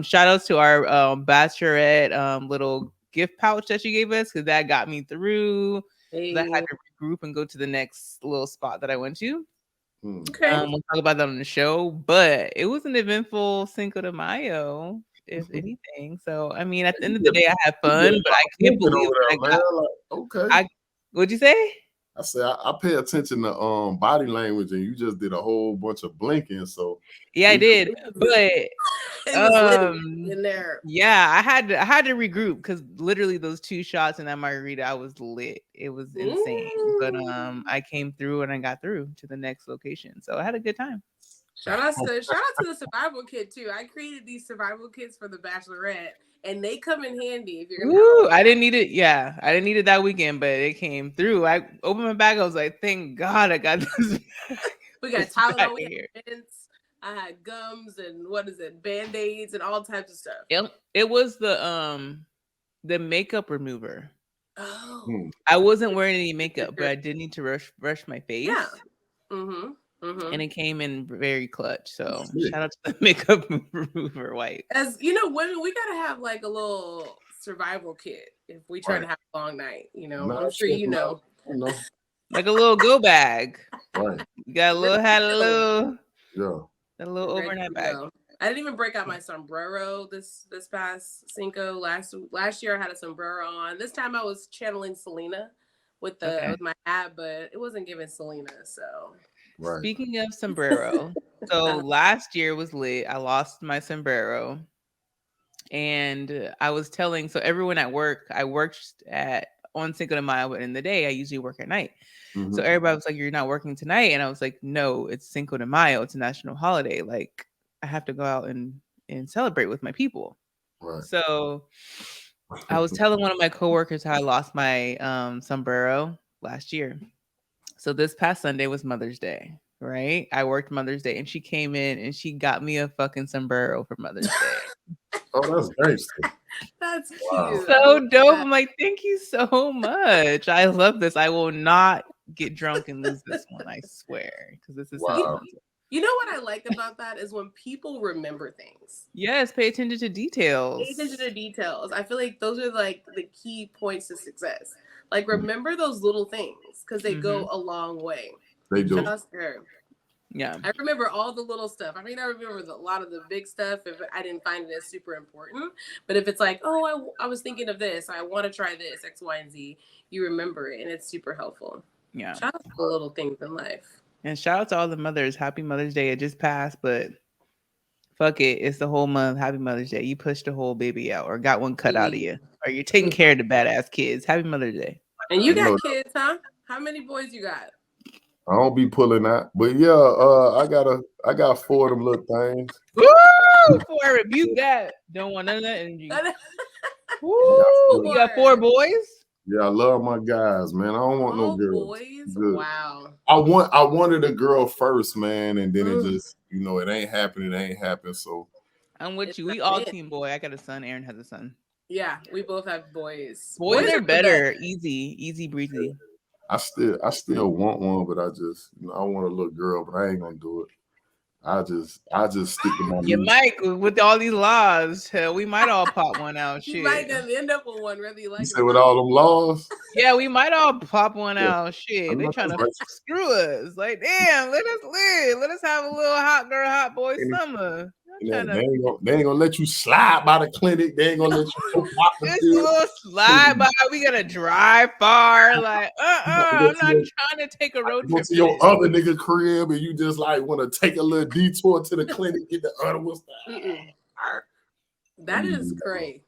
Shout outs to our bachelorette little gift pouch that she gave us, because that got me through. Hey. I had to regroup and go to the next little spot that I went to. Okay. We'll talk about that on the show, but it was an eventful Cinco de Mayo, if anything. So, I mean, at the end of the day, I had fun, but I can't believe what'd you say? I said I pay attention to body language, and you just did a whole bunch of blinking. So yeah, I did, but in there. Yeah, I had to regroup because literally those 2 shots and that margarita, I was lit. It was insane, but I came through and I got through to the next location, so I had a good time. Shout out to the survival kit too. I created these survival kits for the bachelorette, and they come in handy if you're gonna. I didn't need it. Yeah, I didn't need it that weekend, but it came through. I opened my bag. I was like, thank God I got this. We got Tylenol. We had mints. I had gums and Band-Aids and all types of stuff. It was the makeup remover. Oh. I wasn't wearing any makeup, but I did need to brush my face. Yeah. And it came in very clutch. So shout out to the makeup remover wipe. As you know, women, we gotta have like a little survival kit if we try to have a long night. I'm sure you know. Like a little go bag. Right. You got a little yeah. A little overnight bag. I didn't even break out my sombrero this past Cinco. Last year I had a sombrero on. This time I was channeling Selena with my hat, but it wasn't giving Selena. So right. Speaking of sombrero, so last year was lit. I lost my sombrero, and I was telling everyone at work. I worked on Cinco de Mayo, but in the day I usually work at night. So everybody was like, "You're not working tonight," and I was like, "No, it's Cinco de Mayo. It's a national holiday. Like, I have to go out and celebrate with my people." Right. So I was telling one of my coworkers how I lost my sombrero last year. So this past Sunday was Mother's Day, right? I worked Mother's Day, and she came in and she got me a fucking sombrero for Mother's Day. Oh, that's nice. That's cute. So dope. I'm like, thank you so much. I love this. I will not get drunk and lose this one, I swear, because this is You know what I like about that is when people remember things. Yes, pay attention to details. Pay attention to details. I feel like those are like the key points to success. Like, remember those little things because they go a long way. They do. Yeah. I remember all the little stuff. I mean, I remember a lot of the big stuff if I didn't find it as super important. But if it's like, oh, I was thinking of this. I want to try this, X, Y, and Z. You remember it, and it's super helpful. Yeah. Shout out to the little things in life. And shout out to all the mothers. Happy Mother's Day. It just passed, but fuck it. It's the whole month. Happy Mother's Day. You pushed the whole baby out or got one cut out of you. Or you're taking care of the badass kids. Happy Mother's Day. And you got kids, huh? How many boys you got? I don't be pulling that. But yeah, I got 4 of them little things. Woo! Before I rebuke that. Don't want none of that energy. Woo! You got 4 boys? Yeah, I love my guys, man. I don't want no girls. Boys. Good. Wow. I wanted a girl first, man, and then it just, it ain't happening. It ain't happened. So I'm with you. We all team boy. I got a son. Aaron has a son. Yeah, we both have boys. Boys are better. Easy breezy. I still want one, but I just, I want a little girl, but I ain't gonna do it. I just stick to my You might, with all these laws, hell, we might all pop one out. Shit. You might end up with one, whether you like it. You say with all them laws? Yeah, we might all pop one out. Shit, they trying to screw us. Like, damn, let us live. Let us have a little hot girl, hot boy summer. They ain't gonna let you slide by the clinic. They ain't gonna let you just a little slide by. We gotta drive far. Like, I'm not trying to take a road trip to your other nigga crib, and you just like want to take a little detour to the clinic, get the other one. That is great.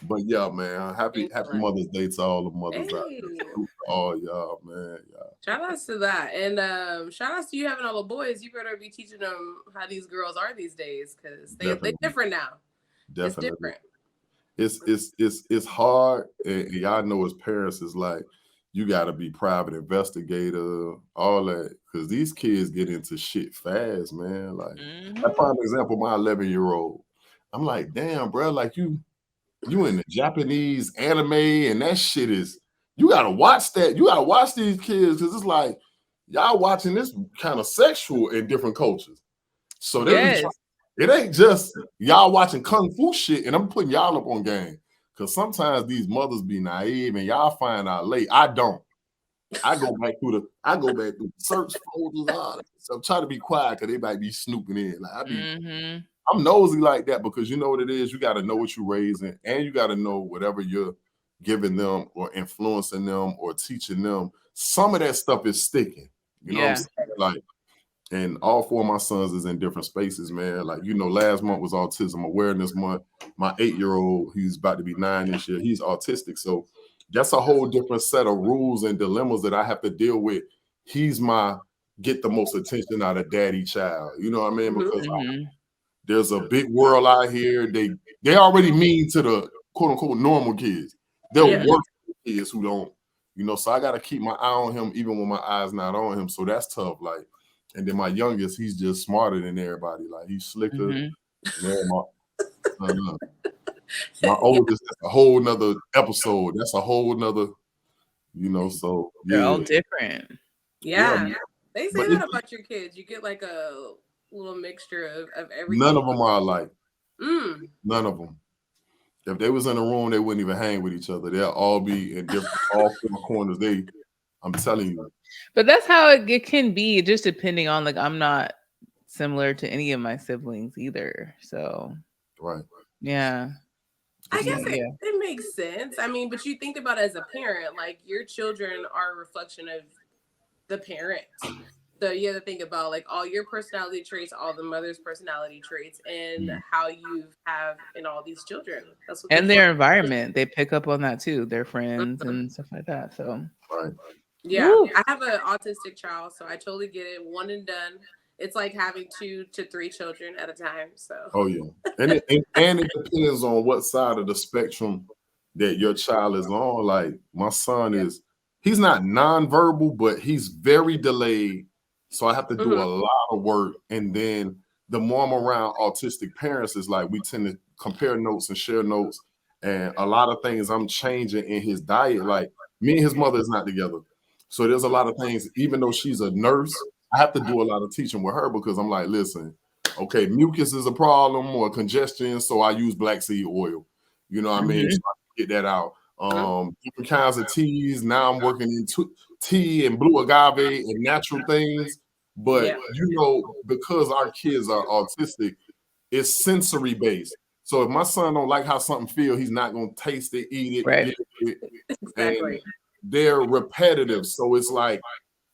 But yeah, man, happy Mother's Day to all the mothers out there. All y'all, man. Shout outs to that. And shout outs to you having all the boys. You better be teaching them how these girls are these days, because they're different now. Definitely. It's different. It's hard. And y'all know as parents, it's like you gotta be private investigator, all that. Because these kids get into shit fast, man. Like I find an example, my 11-year-old. I'm like, damn, bro, like you in the Japanese anime, and that shit is, you gotta watch that. You gotta watch these kids, because it's like y'all watching this kind of sexual in different cultures. So it ain't just y'all watching kung fu shit, and I'm putting y'all up on game. Because sometimes these mothers be naive, and y'all find out late. I don't. I go back through the search folders. So I'm trying to be quiet because they might be snooping in. Like I'm nosy like that, because you know what it is. You got to know what you're raising, and you got to know whatever you're giving them or influencing them or teaching them. Some of that stuff is sticking. You know what I'm saying? Like, and all 4 of my sons is in different spaces, man. Like, last month was Autism Awareness Month. My 8-year-old, he's about to be 9 this year. He's autistic. So that's a whole different set of rules and dilemmas that I have to deal with. He's my get the most attention out of daddy child. You know what I mean? Because there's a big world out here. They already mean to the quote unquote normal kids. They'll work with kids who don't, so I got to keep my eye on him even when my eye's not on him. So that's tough. Like, and then my youngest, he's just smarter than everybody. Like, he's slicker. My oldest, that's a whole nother episode. That's a whole nother, so they're all different. Yeah. They say that about your kids. You get like a little mixture of everything. None of them are alike. None of them. If they was in a room, they wouldn't even hang with each other. They'll all be in different, all 4 corners. I'm telling you. But that's how it can be, just depending on, like, I'm not similar to any of my siblings either. So, yeah. I guess it makes sense. I mean, but you think about it as a parent, like, your children are a reflection of the parent. So you have to think about, like, all your personality traits, all the mother's personality traits, and how you have in all these children. That's what and their environment. They pick up on that too. Their friends and stuff like that. So yeah, Woo. I have an autistic child, so I totally get it. One and done. It's like having 2 to 3 children at a time. So and it depends on what side of the spectrum that your child is on. Like, my son he's not nonverbal, but he's very delayed. So I have to do a lot of work. And then the more I'm around autistic parents, is like we tend to compare notes and share notes. And a lot of things I'm changing in his diet. Like, me and his mother is not together. So there's a lot of things, even though she's a nurse, I have to do a lot of teaching with her, because I'm like, listen, okay, mucus is a problem or congestion, so I use black seed oil. You know what I mean? So I can get that out. Different kinds of teas. Now I'm working in tea and blue agave and natural things. But, because our kids are autistic, it's sensory based. So if my son don't like how something feels, he's not going to taste it, eat it. Right. And they're repetitive. So it's like,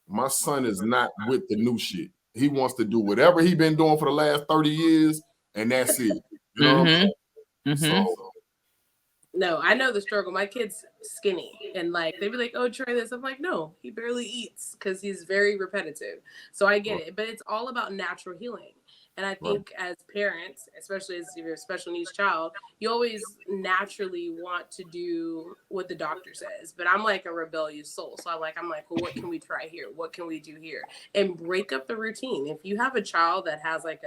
my son is not with the new shit. He wants to do whatever he's been doing for the last 30 years, and that's it. You know what I'm saying? So, no, I know the struggle. My kid's skinny, and like they'd be like, "Oh, try this." I'm like, "No, he barely eats because he's very repetitive." So I get it, but it's all about natural healing. And I think as parents, especially as you're a special needs child, you always naturally want to do what the doctor says. But I'm like a rebellious soul. So I'm like, well, what can we try here? What can we do here? And break up the routine. If you have a child that has like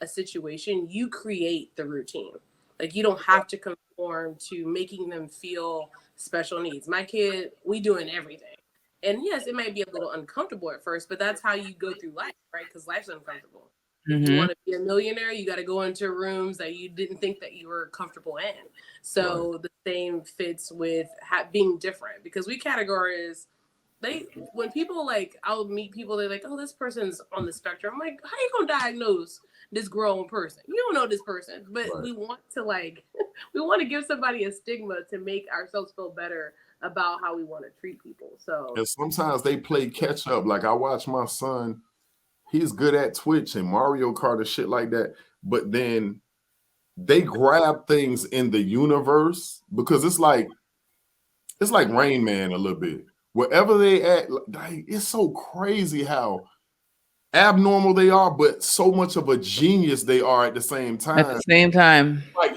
a situation, you create the routine. Like you don't have to conform to making them feel special needs. My kid, we doing everything. And yes, it might be a little uncomfortable at first, but that's how you go through life, right? Because life's uncomfortable. If you want to be a millionaire, you got to go into rooms that you didn't think that you were comfortable in. So the same fits with being different, because we categorize. When people like, I'll meet people, they're like, oh, this person's on the spectrum. I'm like, how you gonna diagnose this grown person? You don't know this person, but we want to we want to give somebody a stigma to make ourselves feel better about how we want to treat people. So and sometimes they play catch up. Like I watch my son. He's good at Twitch and Mario Kart and shit like that. But then they grab things in the universe because it's like Rain Man a little bit. Wherever they at, it's so crazy how abnormal they are, but so much of a genius they are at the same time. At the same time. Like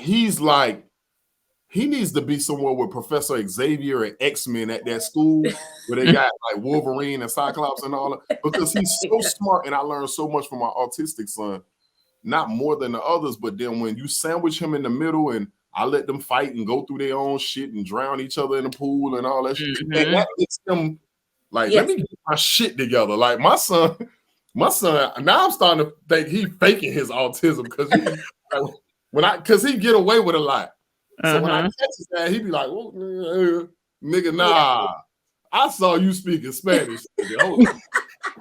he needs to be somewhere with Professor Xavier and X-Men at that school where they got like Wolverine and Cyclops and all that, because he's so smart. And I learned so much from my autistic son, not more than the others. But then when you sandwich him in the middle and I let them fight and go through their own shit and drown each other in the pool and all that shit, and that makes them like, let me get my shit together. Like my son, now I'm starting to think he faking his autism because he get away with a lot. So when I catch his ass, he be like, well, nigga, nah. I saw you speaking Spanish.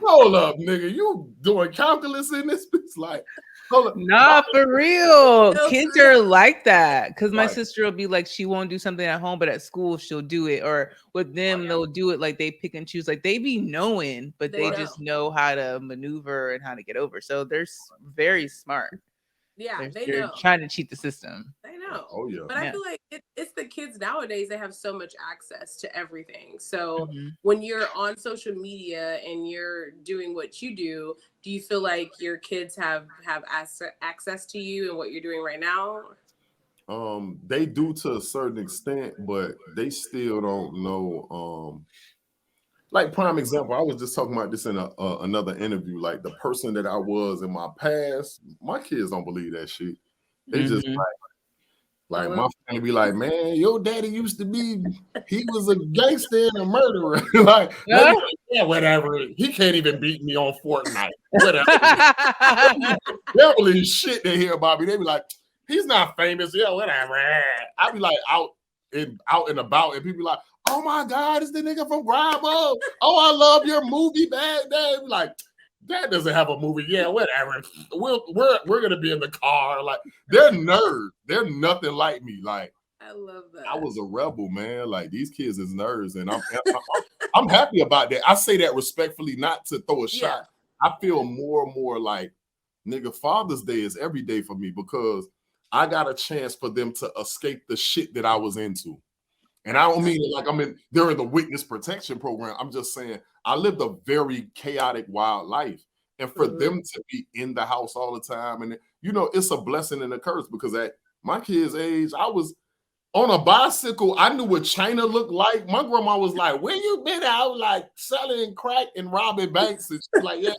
Hold up, nigga. You doing calculus in this bitch? Like, hold up. Nah, for real. Kids are like that. Because my sister will be like, she won't do something at home, but at school she'll do it. Or with them, they'll do it like they pick and choose. Like they be knowing, but they just know how to maneuver and how to get over. So they're very smart. Yeah, they're know. Trying to cheat the system. They know. Oh yeah. But I feel like it's the kids nowadays. They have so much access to everything. So when you're on social media and you're doing what you do you feel like your kids have access to you and what you're doing right now? They do to a certain extent, but they still don't know. Like prime example, I was just talking about this in another interview. Like the person that I was in my past, my kids don't believe that shit. They just like my family be like, man, your daddy used to be, he was a gangster and a murderer. Like, yeah, whatever. He can't even beat me on Fortnite. Whatever. They don't believe shit they hear about me. They be like, he's not famous. Yeah, whatever. I be like out and about, and people be like, oh my God, it's the nigga from Grimo. Oh, I love your movie, Bad Day. Like, Dad doesn't have a movie. Yeah, whatever. We're gonna be in the car. Like, they're nerds. They're nothing like me. Like, I love that. I was a rebel, man. Like, these kids is nerds, and I'm happy about that. I say that respectfully, not to throw a shot. I feel more and more like, nigga, Father's Day is every day for me because I got a chance for them to escape the shit that I was into. And I don't mean it like they're in the witness protection program. I'm just saying I lived a very chaotic, wild life. And for them to be in the house all the time, and it's a blessing and a curse, because at my kid's age, I was on a bicycle. I knew what China looked like. My grandma was like, where you been out? Like selling crack and robbing banks. And she's like, yeah,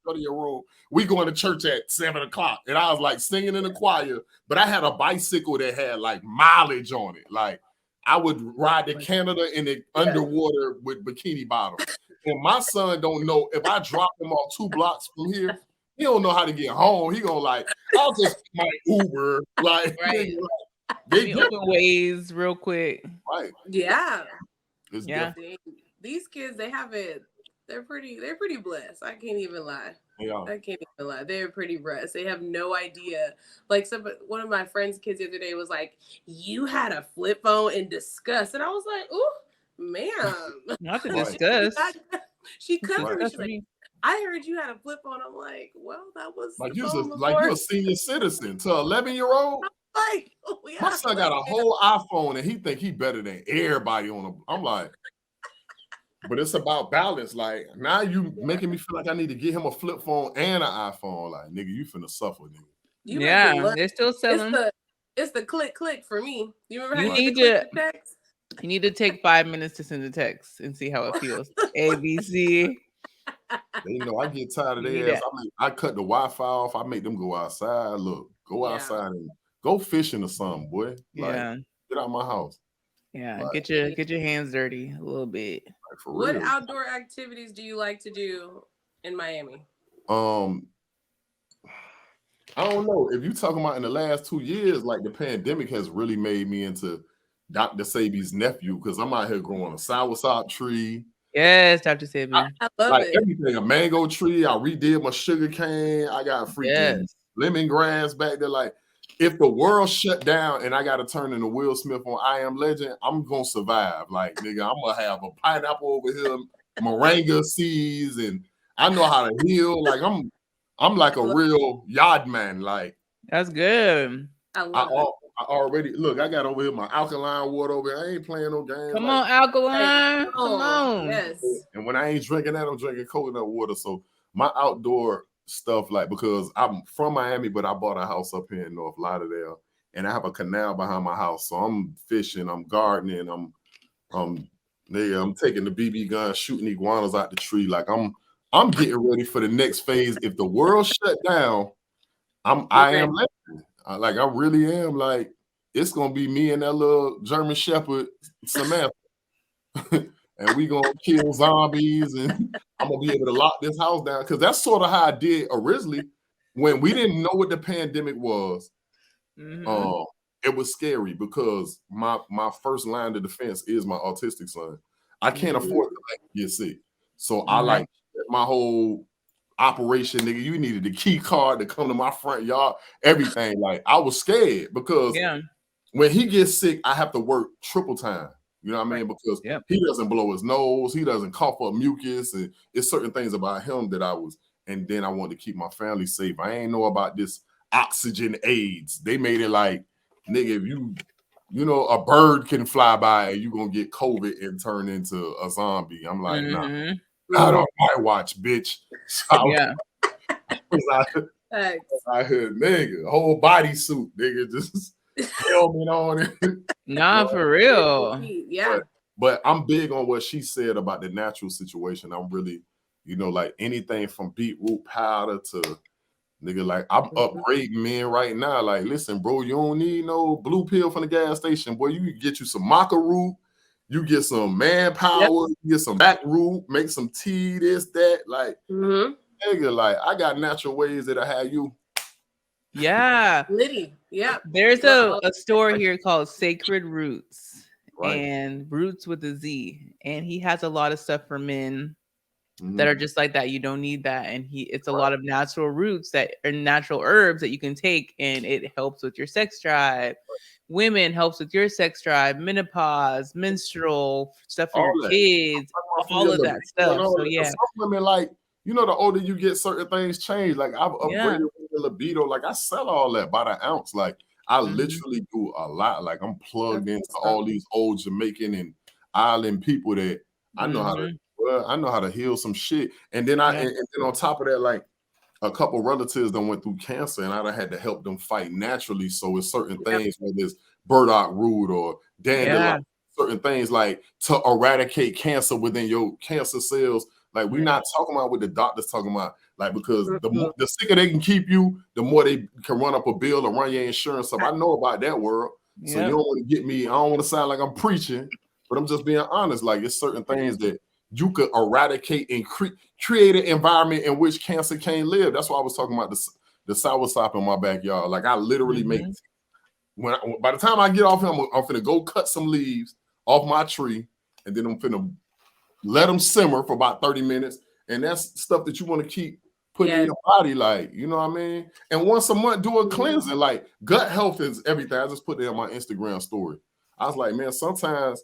go to your room. We going to church at 7:00. And I was like singing in the choir, but I had a bicycle that had like mileage on it. Like, I would ride to Canada in the underwater with bikini bottoms. And my son don't know, if I drop him off 2 blocks from here, he don't know how to get home. He gonna like, I'll just my Uber. Like, they open ways real quick. Right. Yeah. Different. These kids, they have it. They're pretty blessed. I can't even lie. Yeah. I can't even lie. They're pretty blessed. They have no idea. Like one of my friend's kids the other day was like, you had a flip phone in disgust. And I was like, ooh, ma'am. Not to discuss. She covered me. She's like, I heard you had a flip phone. I'm like, well, that was like you're a senior citizen to 11-year-old. Like, my son got a whole iPhone and he think he better than everybody on him. I'm like, But it's about balance. Like now you making me feel like I need to get him a flip phone and an iPhone. Like, nigga, you finna suffer, nigga. You they're still selling. It's the click for me. You remember how you need to text? You need to take 5 minutes to send a text and see how it feels. ABC. They know I get tired of their ass. I cut the Wi-Fi off. I make them go outside. Look, go outside and go fishing or something, boy. Like, get out of my house. Yeah, like, get your hands dirty a little bit. Like, for what real. outdoor activities do you like to do in Miami? I don't know. If you're talking about in the last 2 years, like the pandemic has really made me into Dr. Sabi's nephew because I'm out here growing a soursop tree. Yes, Dr. Sabi. I love like it. Everything, a mango tree. I redid my sugar cane. I got freaking lemongrass back there. Like, if the world shut down and I got to turn into Will Smith on I Am Legend, I'm gonna survive. Like, nigga, I'm gonna have a pineapple over here, moringa seeds, and I know how to heal. Like, I'm like a real yard man. Like, that's good. I love it. I already look. I got over here my alkaline water over here. I ain't playing no games. Come on, alkaline. Come on. Yes. And when I ain't drinking that, I'm drinking coconut water. So my outdoor stuff, like, because I'm from Miami, but I bought a house up here in North Lauderdale, and I have a canal behind my house. So I'm fishing, I'm gardening, I'm taking the BB gun, shooting iguanas out the tree. Like, I'm getting ready for the next phase. If the world shut down, I am like, I really am. Like, it's gonna be me and that little German Shepherd, Samantha. And we gonna kill zombies, and I'm gonna be able to lock this house down. Because that's sort of how I did originally when we didn't know what the pandemic was. It was scary because my first line of defense is my autistic son. I can't afford to get sick. So I like my whole operation, nigga. You needed the key card to come to my front yard, everything. Like, I was scared because when he gets sick, I have to work triple time. You know what I mean? Because he doesn't blow his nose, he doesn't cough up mucus, and it's certain things about him that and then I wanted to keep my family safe. I ain't know about this oxygen AIDS. They made it like, nigga, if you know, a bird can fly by and you gonna get COVID and turn into a zombie. I'm like, nah, not on my watch, bitch. So I heard, nigga, whole bodysuit, nigga, just helmet on it. Nah, for real. Yeah. But I'm big on what she said about the natural situation. I'm really, you know, like anything from beetroot powder to, nigga, like, I'm upgrading men right now. Like, listen, bro, you don't need no blue pill from the gas station. Boy, you can get you some maca root, you get some manpower, you get some back root, make some tea, this, that. Like, nigga, like, I got natural ways that'll have you. Yeah. Liddy. Yeah. There's a store here called Sacred Roots, and Roots with a Z. And he has a lot of stuff for men that are just like that. You don't need that. And it's a lot of natural roots that are natural herbs that you can take, and it helps with your sex drive. Women helps with your sex drive, menopause, menstrual stuff for your kids, all of that stuff. So some women, like, you know, the older you get, certain things change. Like, I've upgraded the libido. Like, I sell all that by the ounce. Like, I literally do a lot. Like, I'm plugged into all these old Jamaican and island people that I know how to heal some shit. And then and then on top of that, like, a couple relatives that went through cancer, and I had to help them fight naturally. So it's certain things, whether it's burdock root or dandelion, certain things like to eradicate cancer within your cancer cells. Like, we're not talking about what the doctor's talking about. Like, because the sicker they can keep you, the more they can run up a bill or run your insurance up. I know about that world. So you don't want to get me, I don't want to sound like I'm preaching, but I'm just being honest. Like, it's certain things that you could eradicate and create an environment in which cancer can't live. That's why I was talking about the soursop in my backyard. Like, I literally make, by the time I get off here, I'm finna go cut some leaves off my tree, and then I'm finna let them simmer for about 30 minutes. And that's stuff that you want to keep putting in your body, like, you know what I mean? And once a month, do a cleansing. Like, gut health is everything. I just put it on my Instagram story. I was like, man, sometimes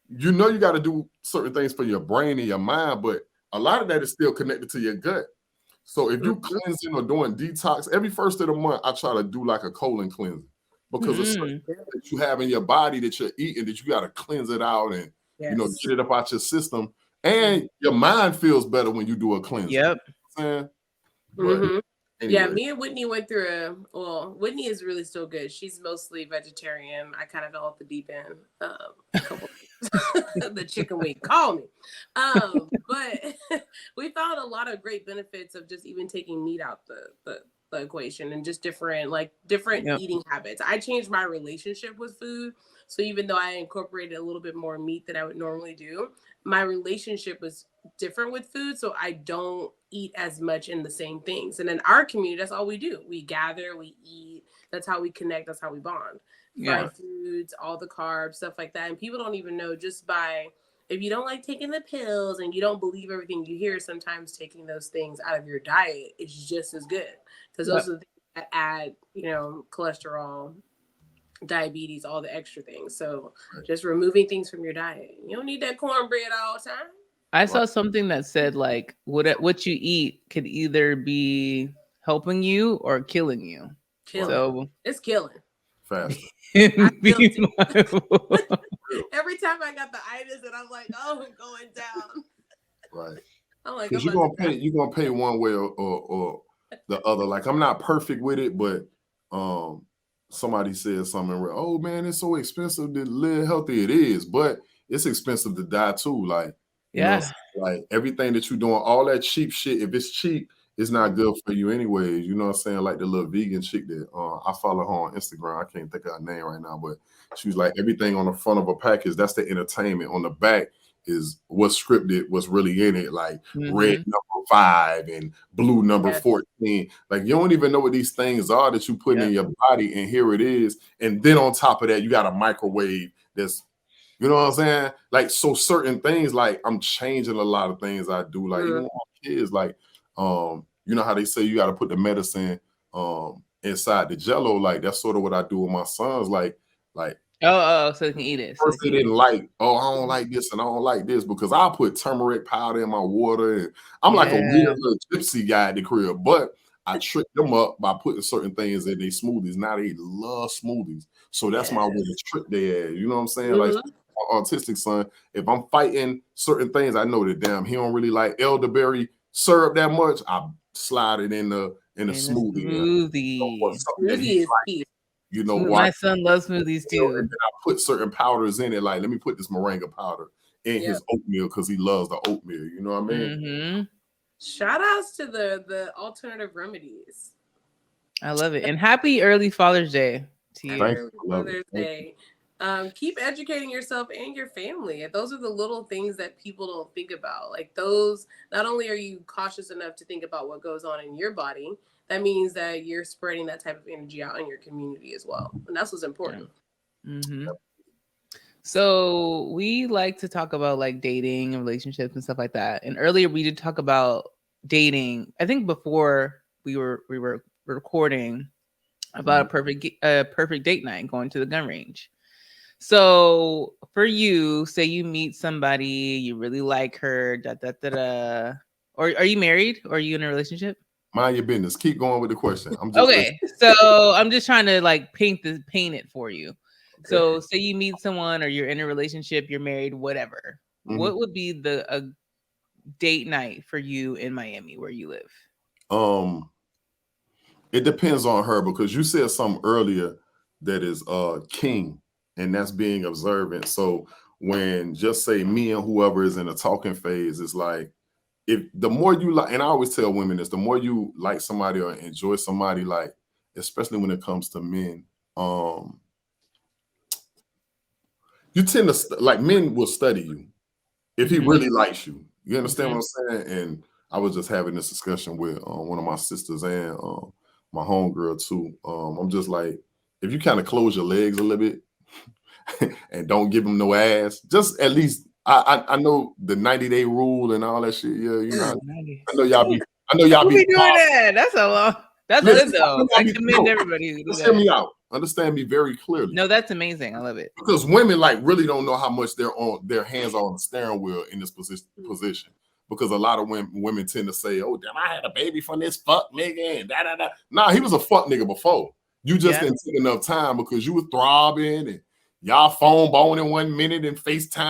you know you got to do certain things for your brain and your mind, but a lot of that is still connected to your gut. So if you cleansing or doing detox, every first of the month, I try to do like a colon cleanse, because it's certain things that you have in your body that you're eating that you got to cleanse it out and you know, get it up out your system. And your mind feels better when you do a cleanse. Yep. Anyway. Yeah, me and Whitney went through Whitney is really still good. She's mostly vegetarian. I kind of fell off the deep end. A couple the chicken wing, call me. But we found a lot of great benefits of just even taking meat out the equation and just different eating habits. I changed my relationship with food. So even though I incorporated a little bit more meat than I would normally do, my relationship was different with food. So I don't eat as much in the same things. And in our community, that's all we do. We gather, we eat. That's how we connect. That's how we bond. Fried foods, all the carbs, stuff like that. And people don't even know just by, if you don't like taking the pills and you don't believe everything you hear, sometimes taking those things out of your diet is just as good. Because those are the things that add, cholesterol, diabetes, all the extra things. So just removing things from your diet. You don't need that cornbread all the time. I saw something that said like what you eat could either be helping you or killing you. So it's killing. Faster. Every time I got the itis and I'm like, oh, I'm going down. Right. I'm like, because you're gonna pay one way or the other. Like I'm not perfect with it, but somebody said something. Oh man, it's so expensive to live healthy. It is, but it's expensive to die too. Like like everything that you're doing, all that cheap shit. If it's cheap, it's not good for you anyways. You know what I'm saying? Like the little vegan chick that I follow her on Instagram. I can't think of her name right now, but she was like, everything on the front of a package, that's the entertainment. On the back is what's scripted, what's really in it, like red number 5 and blue number 14. Like you don't even know what these things are that you put in your body, and here it is. And then on top of that, you got a microwave that's, you know what I'm saying? Like, so certain things, like I'm changing a lot of things I do. Like even with my kids, like you know how they say you got to put the medicine inside the jello. Like that's sort of what I do with my sons. Like so they can eat it. First they didn't like, I don't like this and I don't like this, because I put turmeric powder in my water, and I'm like a weird little gypsy guy at the crib. But I tricked them up by putting certain things in their smoothies. Now they love smoothies, so that's my way to trick their ass. You know what I'm saying? Like my autistic son, if I'm fighting certain things, I know that damn he don't really like elderberry syrup that much. I slide it in the smoothie. You know, my son loves smoothies too. And I put certain powders in it. Like, let me put this moringa powder in his oatmeal because he loves the oatmeal. You know what I mean? Shout outs to the alternative remedies. I love it. And happy early Father's Day to you. Happy Father's Day. Keep educating yourself and your family. Those are the little things that people don't think about. Like those, not only are you cautious enough to think about what goes on in your body, that means that you're spreading that type of energy out in your community as well. And that's what's important. So we like to talk about like dating and relationships and stuff like that. And earlier we did talk about dating. I think before we were recording about a perfect date night, going to the gun range. So for you, say you meet somebody, you really like her, or are you married or are you in a relationship? Mind your business. Keep going with the question. I'm just okay. So I'm just trying to like paint it for you. Okay. So say you meet someone or you're in a relationship, you're married, whatever. What would be a date night for you in Miami where you live? It depends on her, because you said something earlier that is king, and that's being observant. So when just say me and whoever is in a talking phase, it's like, if the more you like, and I always tell women this, the more you like somebody or enjoy somebody, like, especially when it comes to men, you tend to, like, men will study you if he really likes you. You understand what I'm saying? And I was just having this discussion with one of my sisters and my homegirl too. I'm just like, if you kind of close your legs a little bit and don't give them no ass, just at least, I know the 90-day rule and all that shit. Yeah, you know, I know y'all be doing that. That's a long. That's good though. I commend everybody. Just hear me out. Understand me very clearly. No, that's amazing. I love it. Because women like really don't know how much they're on their hands on the steering wheel in this position. Because a lot of women tend to say, "Oh, damn, I had a baby from this fuck nigga," and da da da. Nah, he was a fuck nigga before. You just didn't take enough time because you were throbbing and y'all phone boning 1 minute and FaceTime